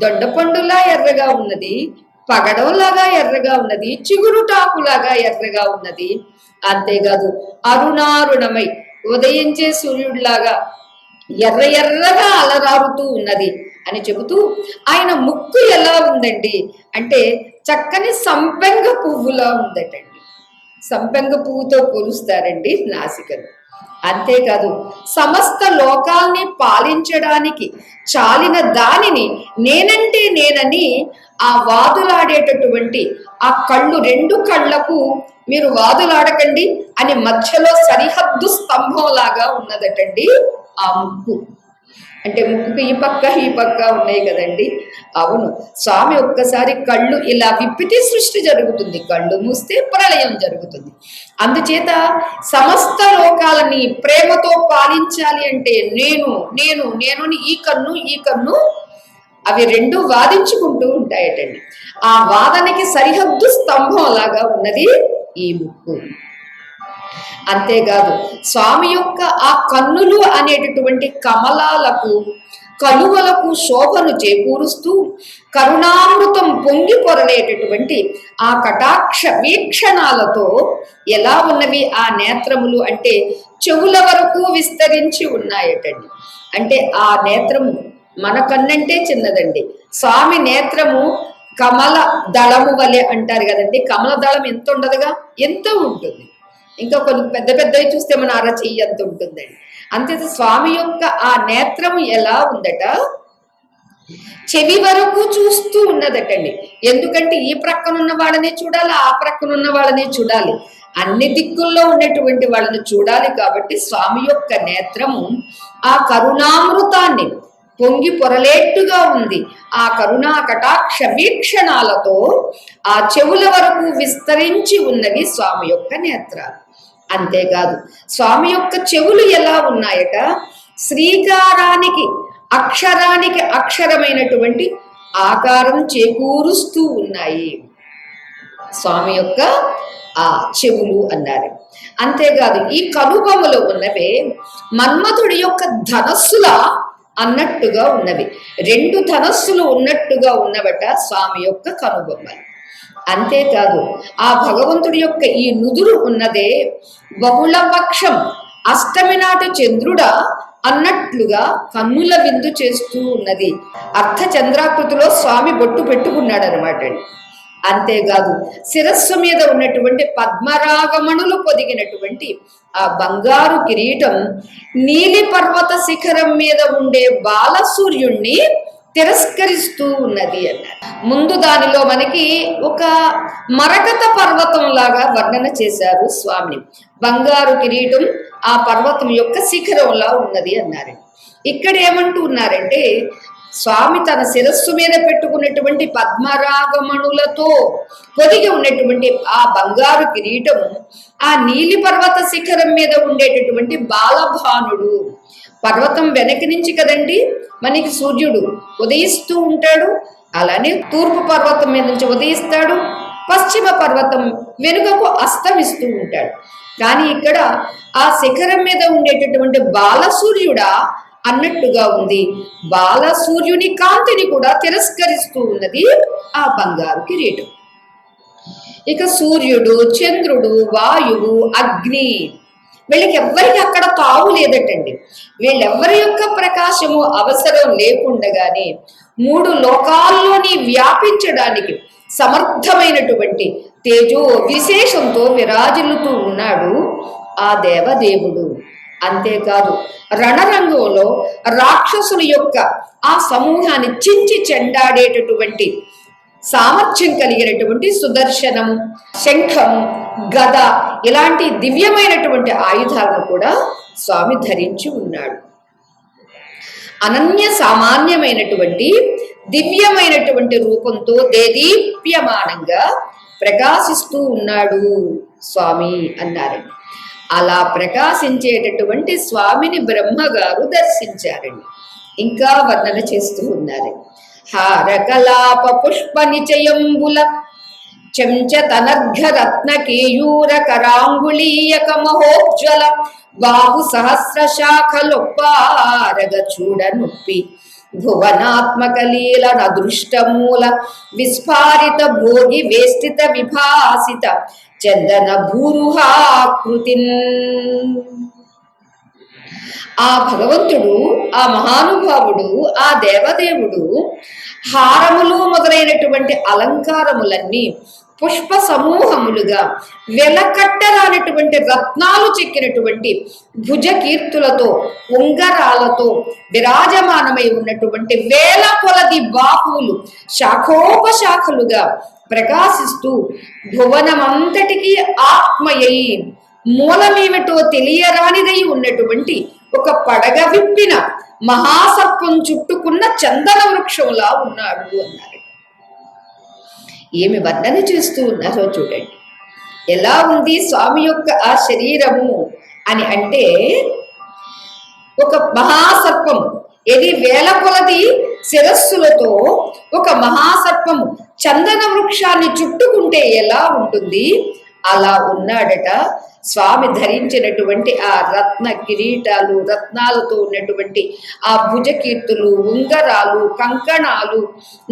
దొండపండులా ఎర్రగా ఉన్నది, పగడంలాగా ఎర్రగా ఉన్నది, చిగురుటాకులాగా ఎర్రగా ఉన్నది. అంతేకాదు అరుణారుణమై ఉదయించే సూర్యుడిలాగా ఎర్ర ఎర్రగా అలరారుతూ ఉన్నది అని చెబుతూ ఆయన ముక్కు ఎలా ఉందండి అంటే చక్కని సంపెంగ పువ్వులా ఉందటండి. సంపెంగ పువ్వుతో పోలుస్తారండి నాసికను. అంతేకాదు సమస్త లోకాల్ని పాలించడానికి చాలిన దానిని నేనంటే నేనని ఆ వాదులాడేటటువంటి ఆ కళ్ళు, రెండు కళ్ళకు మీరు వాదులాడకండి అని మధ్యలో సరిహద్దు స్తంభం లాగా ఉన్నదటండి ఆ ముక్కు. అంటే ముక్కుకి ఈ పక్క ఉన్నాయి కదండి. అవును, స్వామి ఒక్కసారి కళ్ళు ఇలా విప్పితే సృష్టి జరుగుతుంది, కళ్ళు మూస్తే ప్రళయం జరుగుతుంది. అందుచేత సమస్త లోకాలని ప్రేమతో పాలించాలి అంటే నేను నేను నేను ఈ కన్ను అవి రెండు వాదించుకుంటూ ఉంటాయటండి. ఆ వాదనకి సరిహద్దు స్తంభం లాగా ఉన్నది ఈ ముక్కు. అంతేకాదు స్వామి యొక్క ఆ కన్నులు అనేటటువంటి కమలాలకు, కలువలకు శోభను చేకూరుస్తూ కరుణామృతం పొంగి పొరలేటటువంటి ఆ కటాక్ష వీక్షణాలతో ఎలా ఉన్నవి ఆ నేత్రములు అంటే చెవుల వరకు విస్తరించి ఉన్నాయటండి. అంటే ఆ నేత్రము మన కన్నంటే చిన్నదండి. స్వామి నేత్రము కమల దళము వలె అంటారు కదండి. కమల దళం ఎంత ఉండదుగా, ఎంత ఉంటుంది. ఇంకా కొన్ని పెద్ద పెద్దవి చూస్తే మన అరచెయ్యి అంత ఉంటుందండి. అంతే స్వామి యొక్క ఆ నేత్రము ఎలా ఉందట, చెవి వరకు చూస్తూ ఉన్నదటండి. ఎందుకంటే ఈ ప్రక్కనున్న వాళ్ళని చూడాలి, ఆ ప్రక్కనున్న వాళ్ళని చూడాలి, అన్ని దిక్కుల్లో ఉన్నటువంటి వాళ్ళని చూడాలి. కాబట్టి స్వామి యొక్క నేత్రము ఆ కరుణామృతాన్ని పొంగి పొరలేట్టుగా ఉంది. ఆ కరుణా కటాక్ష వీక్షణాలతో ఆ చెవుల వరకు విస్తరించి ఉన్నవి స్వామి యొక్క నేత్రాలు. అంతేకాదు స్వామి యొక్క చెవులు ఎలా ఉన్నాయట, శ్రీకారానికి అక్షరానికి అక్షరమైనటువంటి ఆకారం చేకూరుస్తూ ఉన్నాయి స్వామి యొక్క ఆ చెవులు అన్నారు. అంతేకాదు ఈ కనుబొమ్మలు ఉన్నవే మన్మథుడి యొక్క ధనస్సుల అన్నట్టుగా ఉన్నవి. రెండు ధనస్సులు ఉన్నట్టుగా ఉన్నవట స్వామి యొక్క కనుబొమ్మలు. అంతేకాదు ఆ భగవంతుడి యొక్క ఈ నుదురు ఉన్నదే బహుళపక్షం అష్టమి నాటి చంద్రుడా అన్నట్లుగా కన్నుల విందు చేస్తూ ఉన్నది. అర్ధ చంద్రాకృతిలో స్వామి బొట్టు పెట్టుకున్నాడు అనమాట. అంతేకాదు శిరస్సు మీద ఉన్నటువంటి పద్మరాగమణులు పొదిగినటువంటి ఆ బంగారు కిరీటం నీలి పర్వత శిఖరం మీద ఉండే బాలసూర్యుణ్ణి తిరస్కరిస్తూ ఉన్నది అన్నారు. ముందు దానిలో మనకి ఒక మరకత పర్వతం లాగా వర్ణన చేశారు స్వామిని. బంగారు కిరీటం ఆ పర్వతం యొక్క శిఖరంలా ఉన్నది అన్నారు. ఇక్కడ ఏమంటూ ఉన్నారంటే స్వామి తన శిరస్సు మీద పెట్టుకున్నటువంటి పద్మరాగమణులతో పొదిగి ఉన్నటువంటి ఆ బంగారు కిరీటము ఆ నీలి పర్వత శిఖరం మీద ఉండేటటువంటి బాలభానుడు. పర్వతం వెనక నుంచి కదండి మనకి సూర్యుడు ఉదయిస్తూ ఉంటాడు. అలానే తూర్పు పర్వతం మీద నుంచి ఉదయిస్తాడు, పశ్చిమ పర్వతం వెనుకకు అస్తమిస్తూ ఉంటాడు. కానీ ఇక్కడ ఆ శిఖరం మీద ఉండేటటువంటి బాలసూర్యుడా అన్నట్టుగా ఉంది. బాలసూర్యుని కాంతిని కూడా తిరస్కరిస్తూ ఉన్నది ఆ బంగారు కిరీటం. ఇక సూర్యుడు, చంద్రుడు, వాయువు, అగ్ని వీళ్ళకి ఎవ్వరికి అక్కడ తావు లేదటండి. వీళ్ళెవ్వరి యొక్క ప్రకాశము అవసరం లేకుండగానే మూడు లోకాల్లోని వ్యాపించడానికి సమర్థమైనటువంటి తేజో విశేషంతో విరాజిల్లుతూ ఉన్నాడు ఆ దేవదేవుడు. అంతేకాదు రణరంగంలో రాక్షసుల యొక్క ఆ సమూహాన్ని చించి చెండాడేటటువంటి సామర్థ్యం కలిగినటువంటి సుదర్శనము, శంఖము, గద ఇలాంటి దివ్యమైనటువంటి ఆయుధాలను కూడా స్వామి ధరించి ఉన్నాడు. అనన్య సామాన్యమైనటువంటి దివ్యమైనటువంటి రూపంతో దేదీప్యమానంగా ప్రకాశిస్తూ ఉన్నాడు స్వామి అన్నారు. అలా ప్రకాశించేటటువంటి స్వామిని బ్రహ్మగారు దర్శించారండి. ఇంకా వర్ణన చేస్తూ ఉన్నారు. హారకలాప పుష్ప నిచయంబుల చెంచతనర్ఘ రత్న కేయూర కరాంగుళీయక మహోజ్వల బాహు సహస్ర శాఖలొప్పారగ చూడనొప్పి భువనాత్మక లీల నదృష్టమూల విస్ఫారిత భోగి వేష్టిత విభాసిత చందన భూరుహాకృతిన్. ఆ భగవంతుడు, ఆ మహానుభావుడు, ఆ దేవదేవుడు హారములు మొదలైనటువంటి అలంకారములన్నీ పుష్ప సమూహములుగా వెలకట్టరానటువంటి రత్నాలు చెక్కినటువంటి భుజకీర్తులతో ఉంగరాలతో విరాజమానమై ఉన్నటువంటి వేల కొలది బాహువులు శాఖోపశాఖలుగా ప్రకాశిస్తూ భువనమంతటికీ ఆత్మయై మూలమేమిటో తెలియరానిదై ఉన్నటువంటి ఒక పడగ విప్పిన మహాసర్పం చుట్టుకున్న చందన వృక్షంలా ఉన్నాడు అన్నారు. ఏమి వర్ణన చేస్తూ ఉన్నారో చూడండి. ఎలా ఉంది స్వామి యొక్క ఆ శరీరము అని అంటే, ఒక మహాసర్పం, ఇది వేల కొలది శిరస్సులతో ఒక మహాసర్పము చందన వృక్షాన్ని చుట్టుకుంటే ఎలా ఉంటుంది అలా ఉన్నాడట. స్వామి ధరించినటువంటి ఆ రత్న కిరీటాలు, రత్నాలతో ఉన్నటువంటి ఆ భుజకీర్తులు, ఉంగరాలు, కంకణాలు,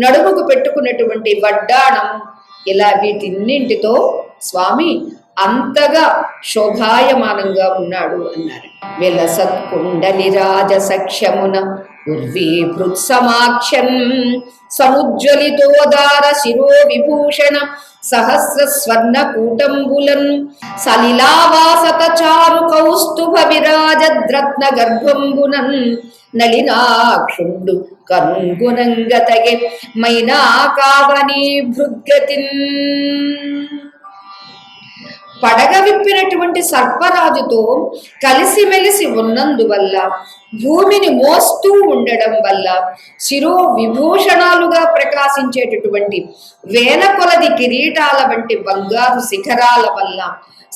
నడుముకు పెట్టుకున్నటువంటి వడ్డాణం, ఇలా వీటిన్నింటితో స్వామి అంతగా శోభాయమానంగా ఉన్నాడు అన్నారు. విలసత్కుండలి రాజ సఖ్యమున ఉర్వీభృత్ సమాఖ్యం సముజ్వలితోదార శిరో విభూషణ సహస్ర స్వర్ణ కూటంబులన్ సలిలావాసత చారు కౌస్తుభ విరాజద్రత్న గర్భంబునన్ నళినాక్షుండు కనుగుణంగతగే మైనా కావని భృద్గతిన్. పడగ విప్పినటువంటి సర్పరాజుతో కలిసిమెలిసి ఉన్నందువల్ల, భూమిని మోస్తూ ఉండడం వల్ల, శిరో విభూషణాలుగా ప్రకాశించేటటువంటి వేల కొలది కిరీటాల వంటి బంగారు శిఖరాల వల్ల,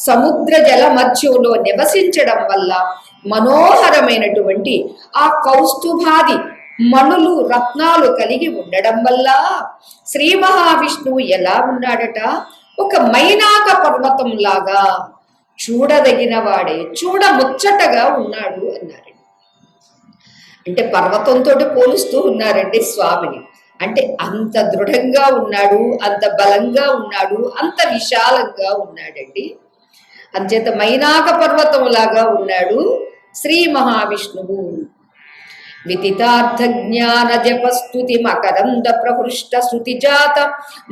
సముద్ర జల మధ్యంలో నివసించడం వల్ల, మనోహరమైనటువంటి ఆ కౌస్తుభాది మణులు, రత్నాలు కలిగి ఉండడం వల్ల శ్రీ మహావిష్ణువు ఎలా ఉన్నాడట? ఒక మైనాక పర్వతం లాగా చూడదగిన వాడే, చూడముచ్చటగా ఉన్నాడు అన్నారు. అంటే పర్వతంతో పోలుస్తూ ఉన్నారండి స్వామిని. అంటే అంత దృఢంగా ఉన్నాడు, అంత బలంగా ఉన్నాడు, అంత విశాలంగా ఉన్నాడండి. అంచేత మైనాక పర్వతం లాగా ఉన్నాడు శ్రీ మహావిష్ణువు. విదితార్థ జ్ఞాన జపస్తుతి మకరంద ప్రహృష్ట శృతిజాత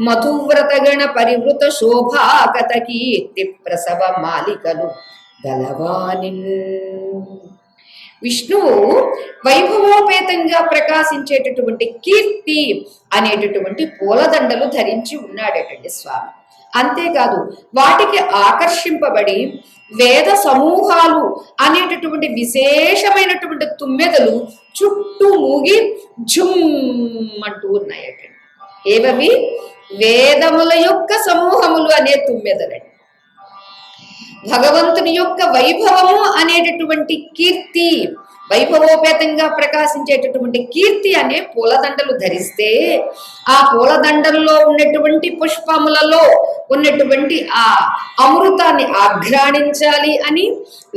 మధువ్రత గణ పరివృత శోభాగత కీర్తి ప్రసవ మాలికలు గలవాని. విష్ణువు వైభవోపేతంగా ప్రకాశించేటటువంటి కీర్తి అనేటటువంటి పూలదండలు ధరించి ఉన్నాడటండి స్వామి. అంతేకాదు వాటికి ఆకర్షింపబడి వేద సమూహాలు అనేటటువంటి విశేషమైనటువంటి తుమ్మెదలు చుట్టూ మూగి ఝుమ్ అంటూ ఉన్నాయట. ఏవవి? వేదముల యొక్క సమూహములు అనే తుమ్మెదలండి. భగవంతుని యొక్క వైభవము అనేటటువంటి కీర్తి, వైభవోపేతంగా ప్రకాశించేటటువంటి కీర్తి అనే పూలదండలు ధరిస్తే, ఆ పూలదండల్లో ఉన్నటువంటి పుష్పములలో ఉన్నటువంటి ఆ అమృతాన్ని ఆఘ్రాణించాలి అని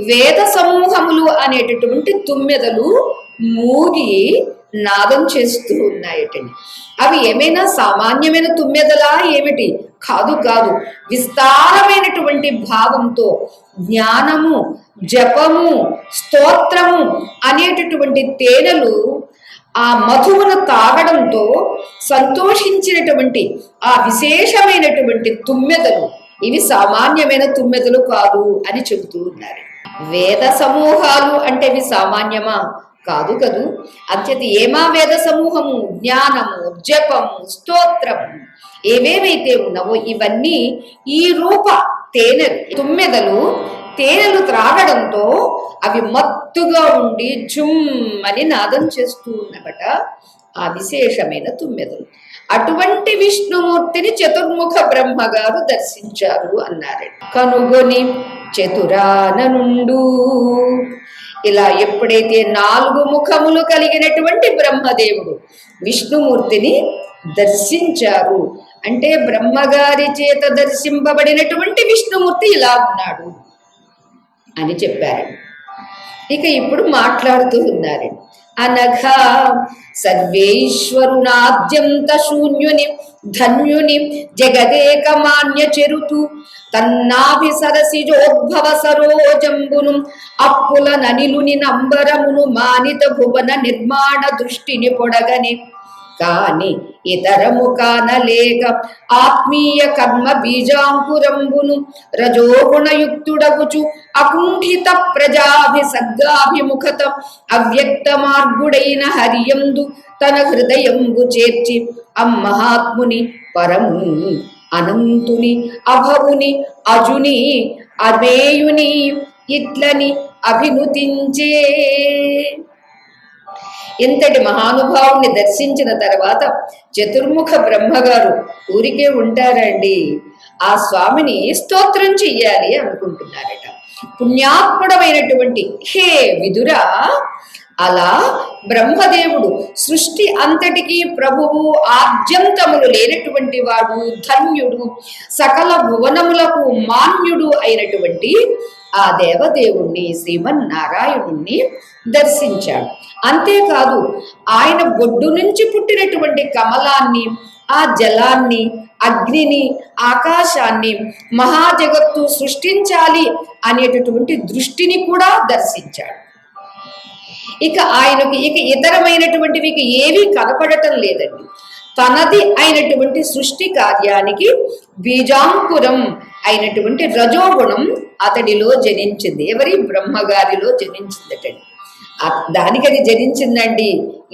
వేద సమూహములు అనేటటువంటి తుమ్మెదలు మూగి నాదం చేస్తూ ఉన్నాయటండి. అవి ఏమైనా సామాన్యమైన తుమ్మెదలా ఏమిటి? కాదు కాదు. విస్తారమైనటువంటి భావంతో జ్ఞానము, జపము, స్తోత్రము అనేటటువంటి తేనెలు ఆ మధువును తాగడంతో సంతోషించినటువంటి ఆ విశేషమైనటువంటి తుమ్మెదలు, ఇవి సామాన్యమైన తుమ్మెదలు కాదు అని చెబుతూ ఉన్నారు. వేద సమూహాలు అంటే ఇవి సామాన్యమా? కాదు కదూ. అంచేత ఏమా వేద సమూహము? జ్ఞానము, జపము, స్తోత్రము ఏవేవైతే ఉన్నావో ఇవన్నీ ఈ రూప తుమ్మెదలు తేనెలు త్రాగడంతో అవి మత్తుగా ఉండి జుమ్ అని నాదం చేస్తూ ఉన్నబట ఆ విశేషమైన తుమ్మెదలు. అటువంటి విష్ణుమూర్తిని చతుర్ముఖ బ్రహ్మగారు దర్శించారు అన్నారు. కనుగొని చతురాననుండు. ఇలా ఎప్పుడైతే 4 ముఖములు కలిగినటువంటి బ్రహ్మదేవుడు విష్ణుమూర్తిని దర్శించారు అంటే బ్రహ్మగారి చేత దర్శింపబడినటువంటి విష్ణుమూర్తి ఇలా ఉన్నాడు అని చెప్పారు. ఇక ఇప్పుడు మాట్లాడుతూ ఉన్నారు. అనఘా సర్వేశ్వరునాద్యంత శూన్యుని ధన్యుని జగదేకమాన్య చెరుతు తన్నాభి సరసిజోద్భవ సరోజంబును అప్పుల ననిలుని నంబరమును మానిత భువన నిర్మాణ దృష్టిని పొడగని కాని ఇతరము కానలేక ఆత్మీయ కర్మ బీజాంకురంబును రజోగుణయుక్తుడగుచు అకుంఠిత ప్రజాభిసర్గాభిముఖత అవ్యక్త మార్గుడైన హరియందు తన హృదయంబు చేర్చి అమ్మహాత్ముని పరము అనంతుని అభవుని అజుని అమేయుని ఇట్లని అభినుతించే. ఇంతటి మహానుభావుని దర్శించిన తర్వాత చతుర్ముఖ బ్రహ్మగారు ఊరికే ఉంటారండి, ఆ స్వామిని స్తోత్రం చెయ్యాలి అనుకుంటున్నారట. పుణ్యాత్ముడమైనటువంటి హే విదురా, అలా బ్రహ్మదేవుడు సృష్టి అంతటికీ ప్రభువు, ఆద్యంతములు లేనటువంటి వాడు, ధన్యుడు, సకల భువనములకు మాన్యుడు అయినటువంటి ఆ దేవదేవుణ్ణి శ్రీమన్నారాయణుణ్ణి దర్శించాడు. అంతేకాదు ఆయన బొడ్డు నుంచి పుట్టినటువంటి కమలాన్ని, ఆ జలాన్ని, అగ్నిని, ఆకాశాన్ని, మహాజగత్తు సృష్టించాలి అనేటటువంటి దృష్టిని కూడా దర్శించాడు. ఇక ఆయనకు ఇతరమైనటువంటివి ఏవీ కనపడటం లేదండి. తనది అయినటువంటి సృష్టి కార్యానికి బీజాంకురం అయినటువంటి రజోగుణం అతడిలో జనించింది. ఎవరి? బ్రహ్మగారిలో జనించిందటండి. దానికి అది జనించిందండి,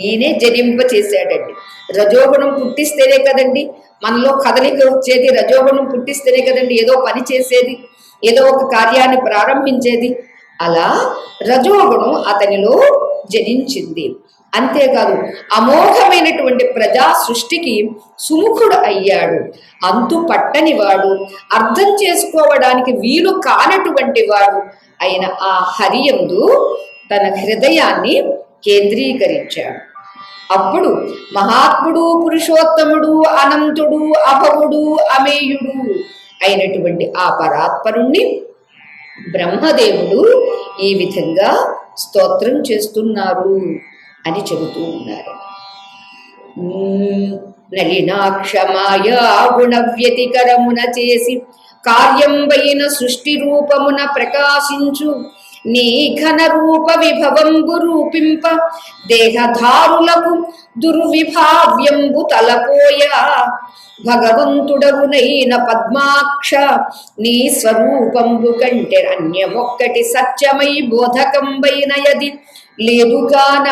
ఈయనే జనింప చేశాడండి. రజోగుణం పుట్టిస్తేనే కదండి మనలో కదలిక వచ్చేది, రజోగుణం పుట్టిస్తేనే కదండి ఏదో పని చేసేది, ఏదో ఒక కార్యాన్ని ప్రారంభించేది. అలా రజోగుణం అతనిలో జనించింది. అంతేకాదు అమోఘమైనటువంటి ప్రజా సృష్టికి సుముఖుడు అయ్యాడు. అంతు పట్టని వాడు, అర్థం చేసుకోవడానికి వీలు కానటువంటి వాడు అయిన ఆ హరియందు తన హృదయాన్ని కేంద్రీకరించాడు. అప్పుడు మహాత్ముడు, పురుషోత్తముడు, అనంతుడు, అభవుడు, అమేయుడు అయినటువంటి ఆ పరాత్పరుణ్ణి బ్రహ్మదేవుడు ఈ విధంగా స్తోత్రం చేస్తున్నారు అని చెబుతూ ఉన్నారు. నలినాక్షమాయా గుణ వ్యతికరమున చేసి కార్యంబైన సృష్టి రూపమున ప్రకాశించు నీ ఘన రూప విభవంబు రూపింప దేహధారులకు దుర్విభావ్యంబు తలపోయ భగవంతుడవునైన పద్మాక్ష నీ స్వరూపంబు కంటే అన్యమొక్కటి సత్యమై బోధకంబైన యది లేదు కాన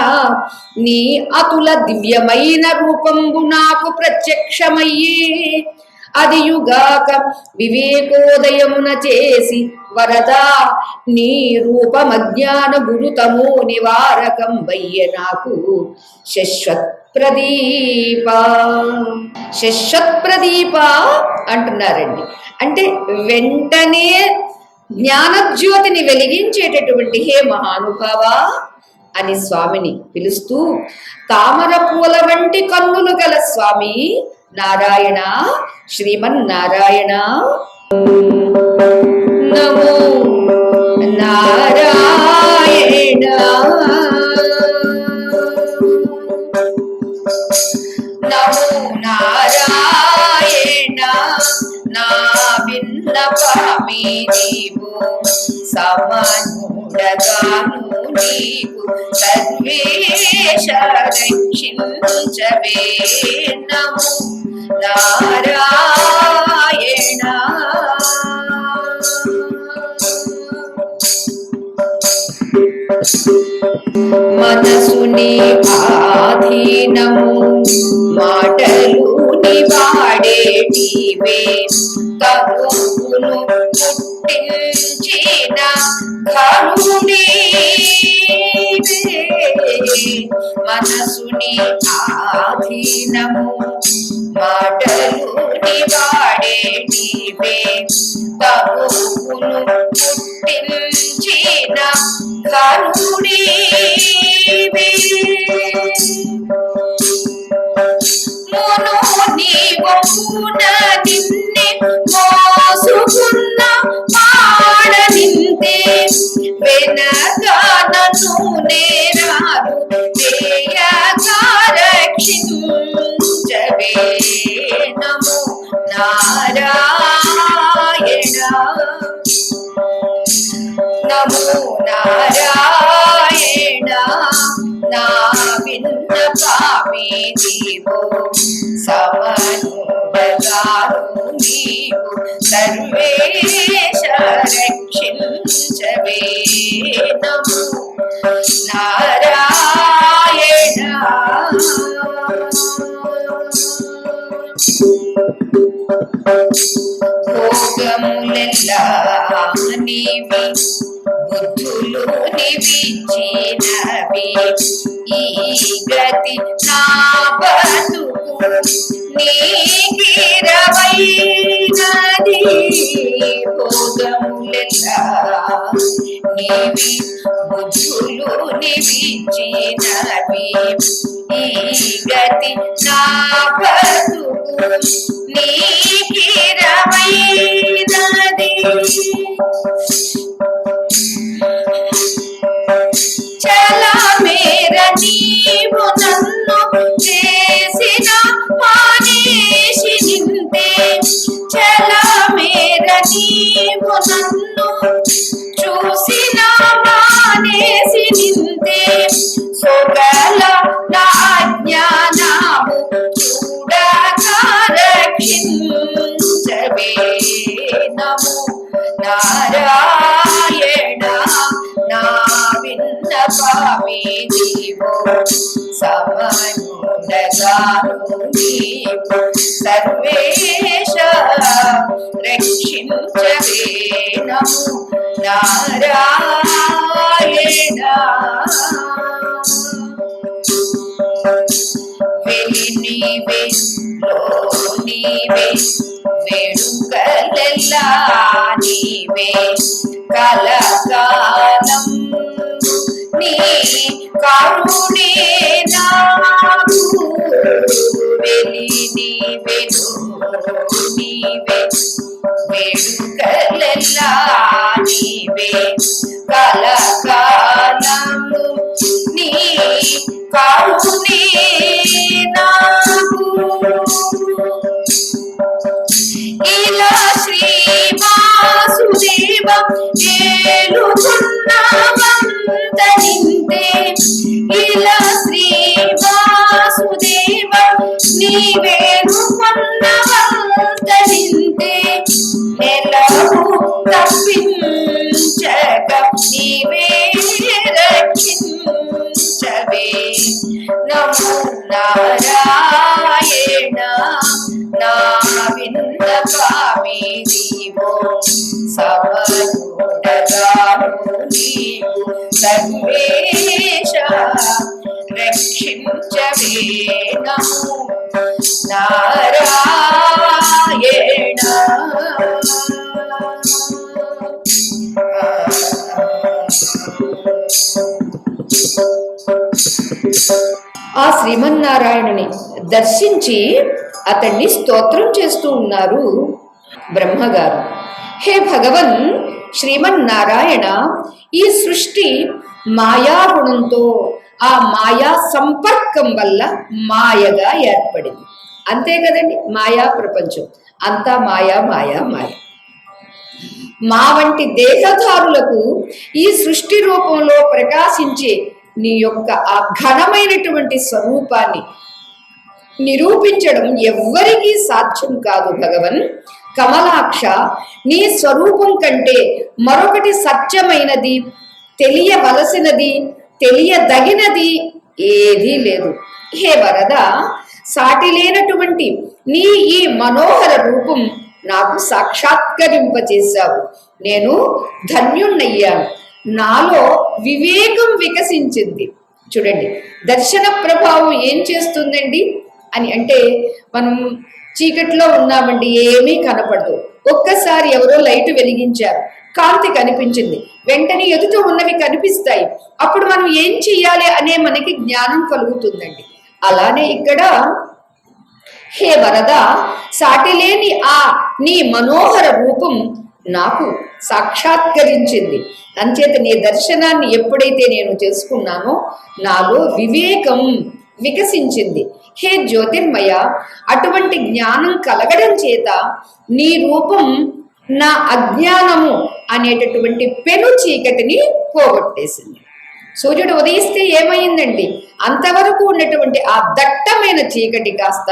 నీ అతుల దివ్యమైన రూపంబు నాకు ప్రత్యక్షమయ్యే అదియుగాక వివేకోదయమున చేసి వరదా నీ రూపమజ్ఞాన గురుతమో నివారకం వయ్య నాకు శశ్వత్ ప్రదీప. శశ్వత్ ప్రదీప అంటున్నారండి. అంటే వెంటనే జ్ఞానజ్యోతిని వెలిగించేటటువంటి హే మహానుభావ అని స్వామిని పిలుస్తూ, తామర పూల వంటి కన్నులు గల స్వామి నారాయణ, శ్రీమన్నారాయణ. నమో నారాయణ, నమో నారాయణ. నా విన్నపమే నీవు సమనుడగాను నీకు సర్వేశ రక్షించవే. నమో నారాయణ. మనసుని ఆధీనము మాటలు నివాడేటివే తగును పుట్టించిన ఘనుడీవే. మనసుని ఆధీనము మాటలు నివాడేటివే తగును పుట్టించిన ఘనుడీవే. మును నీవున నిన్నే మోసుకున్న పాడ నింతే వెనగా నన్ను నేరారు వేయగా రక్షించవే. నమో నారాయణ, నమో నారాయణ. నా విన్నపమే పామి జీవో సమనుడగాను నీవు సర్వేశ రక్షించవే నమో నారాయణ. భోగములెల్లా నీవి బుద్ధులు నివిచ్చినవి ఈ గతి నా బతుకు నీకిరవైనది. భోగములెల్లా నీవి బుద్ధులు నివిచ్చినవి ఈ గతి నా బతుకు నీకిరవైనది. చలమేర నీవు నన్ను చేసిన మానేసి నింతే, చలమేర నీవు నన్ను చూసిన మానేసి నింతే, సొగల నా జ్ఞానము చూడక రక్షించవే నమో నారాయణ. నా విన్నపామి జీవో సమనుడగాను నీవు సర్వేశ రక్షించవే నమో నారాయణ. వెలి నీవే లో నీవే వేడుకలెల్లా నీవే కలకాలం నీ కరుణే నాకు. వెలి నీవే నీవే వేడుకలెల్లా నీవే కలకాలము నీ కరుణే నాకు. ఇలా శ్రీ వాసుదేవ ఏలుకున్నవంత నింతే, ఇలా శ్రీ వాసుదేవ నీవేలుకున్నవంత నింతే, నెలవు తప్పించక నీవే రక్షించవే నమో నారాయణ. నా విన్నపామి జీవో సమనుడగాను నీవు సర్వేశ రక్షించవే నమో నారాయణ. ఆ శ్రీమన్నారాయణుని దర్శించి అతన్ని స్తోత్రం చేస్తూ ఉన్నారు బ్రహ్మగారు. హే భగవన్ శ్రీమన్నారాయణ, ఈ సృష్టి మాయాగుణంతో ఆ మాయా సంపర్కం వల్ల మాయగా ఏర్పడింది. అంతే కదండి, మాయా ప్రపంచం అంతా మాయా మాయా మాయ. మా వంటి దేహధారులకు ఈ సృష్టి రూపంలో ప్రకాశించే నీ యొక్క ఆ ఘనమైనటువంటి స్వరూపాన్ని నిరూపించడం ఎవ్వరికీ సాధ్యం కాదు భగవన్. కమలాక్ష, నీ స్వరూపం కంటే మరొకటి సత్యమైనది, తెలియవలసినది, తెలియదగినది ఏదీ లేదు. హే వరద, సాటి లేనటువంటి నీ ఈ మనోహర రూపం నాకు సాక్షాత్కరింపచేశావు. నేను ధన్యుణ్ణయ్యాను. నాలో వివేకం వికసించింది. చూడండి, దర్శన ప్రభావం ఏం చేస్తుందండి అని అంటే, మనం చీకట్లో ఉన్నామండి, ఏమీ కనపడదు. ఒక్కసారి ఎవరో లైట్ వెలిగించారు, కాంతి కనిపించింది, వెంటనే ఎదుట ఉన్నవి కనిపిస్తాయి. అప్పుడు మనం ఏం చెయ్యాలి అనే మనకి జ్ఞానం కలుగుతుందండి. అలానే ఇక్కడ హే వరద, సాటిలేని ఆ నీ మనోహర రూపం నాకు సాక్షాత్కరించింది. అంచేత నీ దర్శనాన్ని ఎప్పుడైతే నేను చేసుకున్నానో నాలో వివేకం వికసించింది. హే జ్యోతిర్మయ, అటువంటి జ్ఞానం కలగడం చేత నీ రూపం నా అజ్ఞానము అనేటటువంటి పెను చీకటిని పోగొట్టేసింది. సూర్యుడు ఉదయిస్తే ఏమైందండి? అంతవరకు ఉన్నటువంటి ఆ దట్టమైన చీకటి కాస్త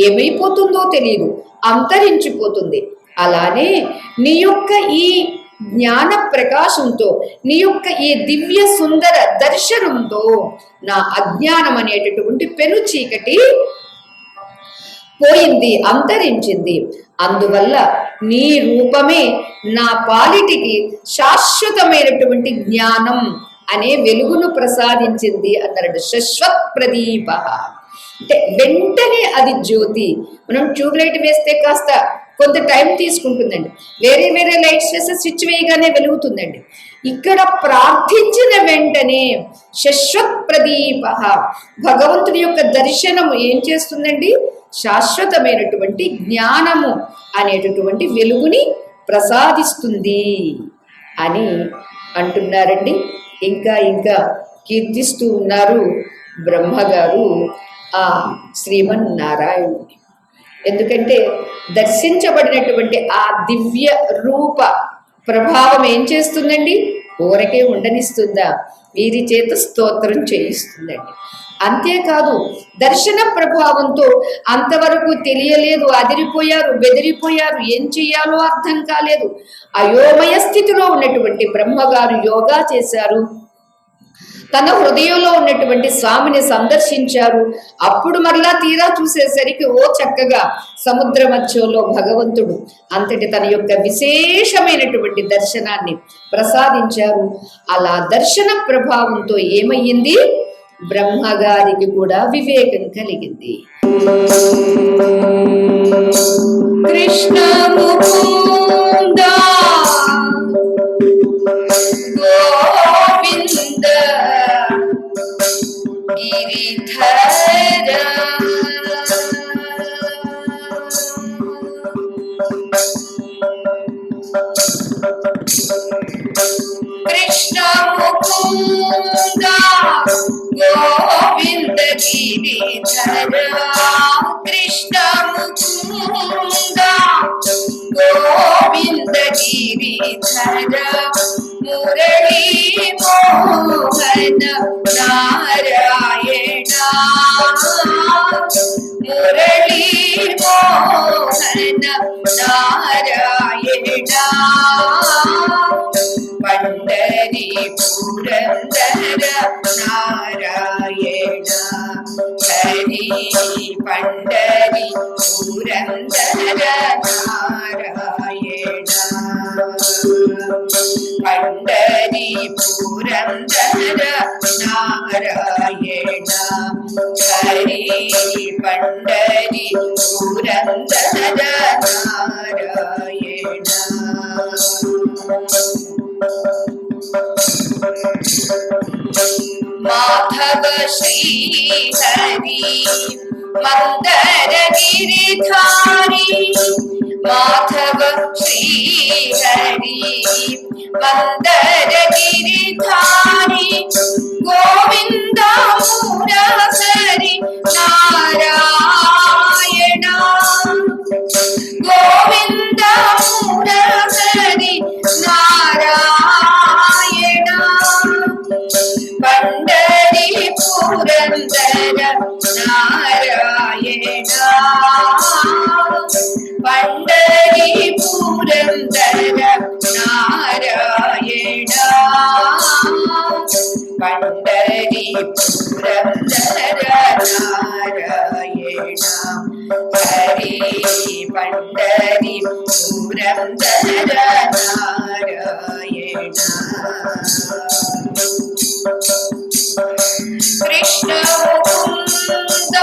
ఏమైపోతుందో తెలియదు, అంతరించిపోతుంది. అలానే నీ యొక్క ఈ జ్ఞాన ప్రకాశంతో, నీ యొక్క ఈ దివ్య సుందర దర్శనంతో నా అజ్ఞానం అనేటటువంటి పెను చీకటి పోయింది, అంతరించింది. అందువల్ల నీ రూపమే నా పాలిటికి శాశ్వతమైనటువంటి జ్ఞానం అనే వెలుగును ప్రసాదించింది అన్నాడు. శశ్వత్ ప్రదీప అంటే వెంటనే అది జ్యోతి. మనం ట్యూబ్ లైట్ వేస్తే కాస్త కొంత టైం తీసుకుంటుందండి, వేరే వేరే లైట్స్ వేస్తే స్విచ్ వేయగానే వెలుగుతుందండి. ఇక్కడ ప్రార్థించిన వెంటనే శశ్వత్ ప్రదీప, భగవంతుడి యొక్క దర్శనము ఏం చేస్తుందండి? శాశ్వతమైనటువంటి జ్ఞానము అనేటటువంటి వెలుగుని ప్రసాదిస్తుంది అని అంటున్నారండి. ఇంకా ఇంకా కీర్తిస్తూ ఉన్నారు బ్రహ్మగారు ఆ శ్రీమన్నారాయణుని. ఎందుకంటే దర్శించబడినటువంటి ఆ దివ్య రూప ప్రభావం ఏం చేస్తుందండి? ఊరకే ఉండనిస్తుందా? వీరి చేత స్తోత్రం చేయిస్తుందండి. అంతేకాదు దర్శన ప్రభావంతో అంతవరకు తెలియలేదు, అదిరిపోయారు, బెదిరిపోయారు, ఏం చెయ్యాలో అర్థం కాలేదు, అయోమయ స్థితిలో ఉన్నటువంటి బ్రహ్మగారు యోగా చేశారు, తన హృదయంలో ఉన్నటువంటి స్వామిని సందర్శించారు. అప్పుడు మరలా తీరా చూసేసరికి ఓ చక్కగా సముద్ర మధ్యంలో భగవంతుడు అంతటి తన యొక్క విశేషమైనటువంటి దర్శనాన్ని ప్రసాదించారు. అలా దర్శన ప్రభావంతో ఏమయ్యింది? బ్రహ్మగారికి కూడా వివేకం కలిగింది. కృష్ణ ముకుంద గోవింద గిరిధర కృష్ణ ముకుంద గోవింద గిరిధర కృష్ణ ముకుంద గోవింద గిరిధర మురళీ మోహన నారాయణ మురళీ మోహన నారాయణ పండరి పురందర నారాయణ హరి పండరి పురందర నారాయణ పండరి పురందర నారాయణ హరి పండరి పురందర నారాయణ మాధవ శ్రీ హరి మందర గిరిధారి మాధవ శ్రీ హరి మందర గిరిధారి గోవింద మురహరి నారాయణ గోవింద మురహరి నారాయణ పండరి పురందర నారాయణ పండరి పురందర నారాయణ పండరి పురందర నారాయణ హరి పండరి పురందర నారాయణ కృష్ణ ముకుంద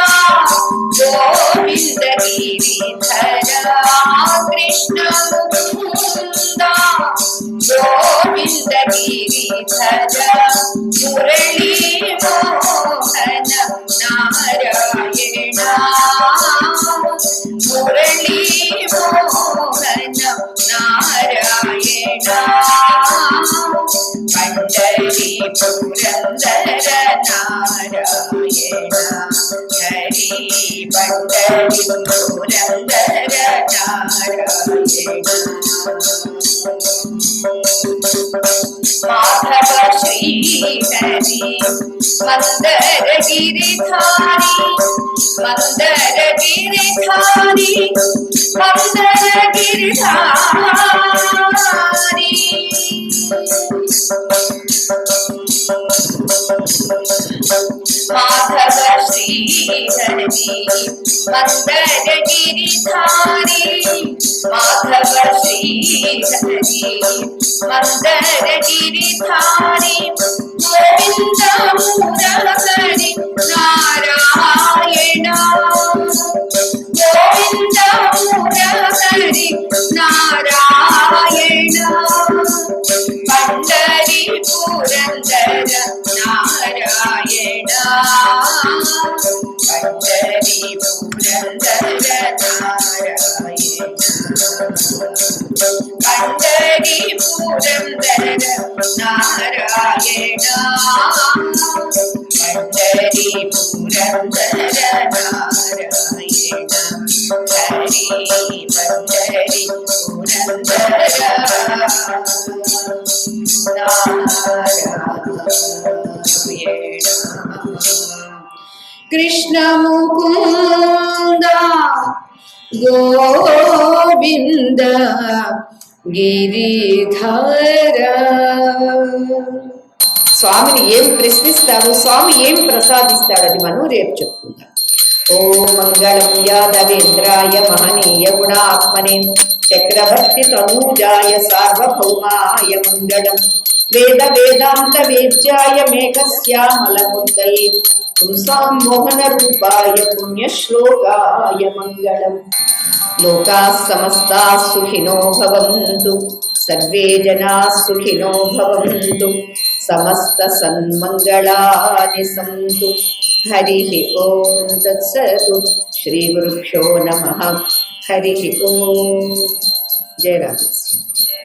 గోవింద గిరిధర కృష్ణ ముకుంద గోవింద గిరిధర మురళీ మోహన నారాయణ మురళీ మోహన నారాయణ పండరి పురందర నారాయణ హరి పండరి పురందర నారాయణ మాధవ శ్రీ శ్రీహరి మందర గిరిధారి మందర గిరిధారి మందర గిరిధారి మాధవ శ్రీహరి మందర గిరిధారి మాధవ శ్రీహరి మందర గిరిధారి గోవింద మురహరి నారాయణ గోవింద మురహరి నారాయణ పండరి పురందర నారాయణ పండరి పురందర నారాయణ పండరి పురందర నారాయణ పండరి పురందర నారాయణ హరి పండరి పురందర నారాయణ కృష్ణ ముకుంద గోవింద గిరిధర. స్వామిని ఏం ప్రశ్నిస్తాడు, స్వామి ఏం ప్రసాదిస్తాడు, అది మనం రేపు చెప్పుకుందాం. ఓం మంగళం యాదవేంద్రాయ మహనీయ గుణాత్మనే చక్రవర్తి తనూజాయ సార్వభౌమాయ మంగళం. వేద వేదాంత వేద్యాయ మేఘశ్యామలమూర్తయే పుంసాం మోహన రూపాయ పుణ్యశ్లోకాయ మంగళం. లోకాః సమస్తాః సుఖినో భవంతు సర్వే జనాః సుఖినో భవంతు సమస్త సన్మంగళాని సంతు. హరి ఓం తత్సతు. శ్రీ గురుభ్యో నమః. హరి ఓం. జయ రామ.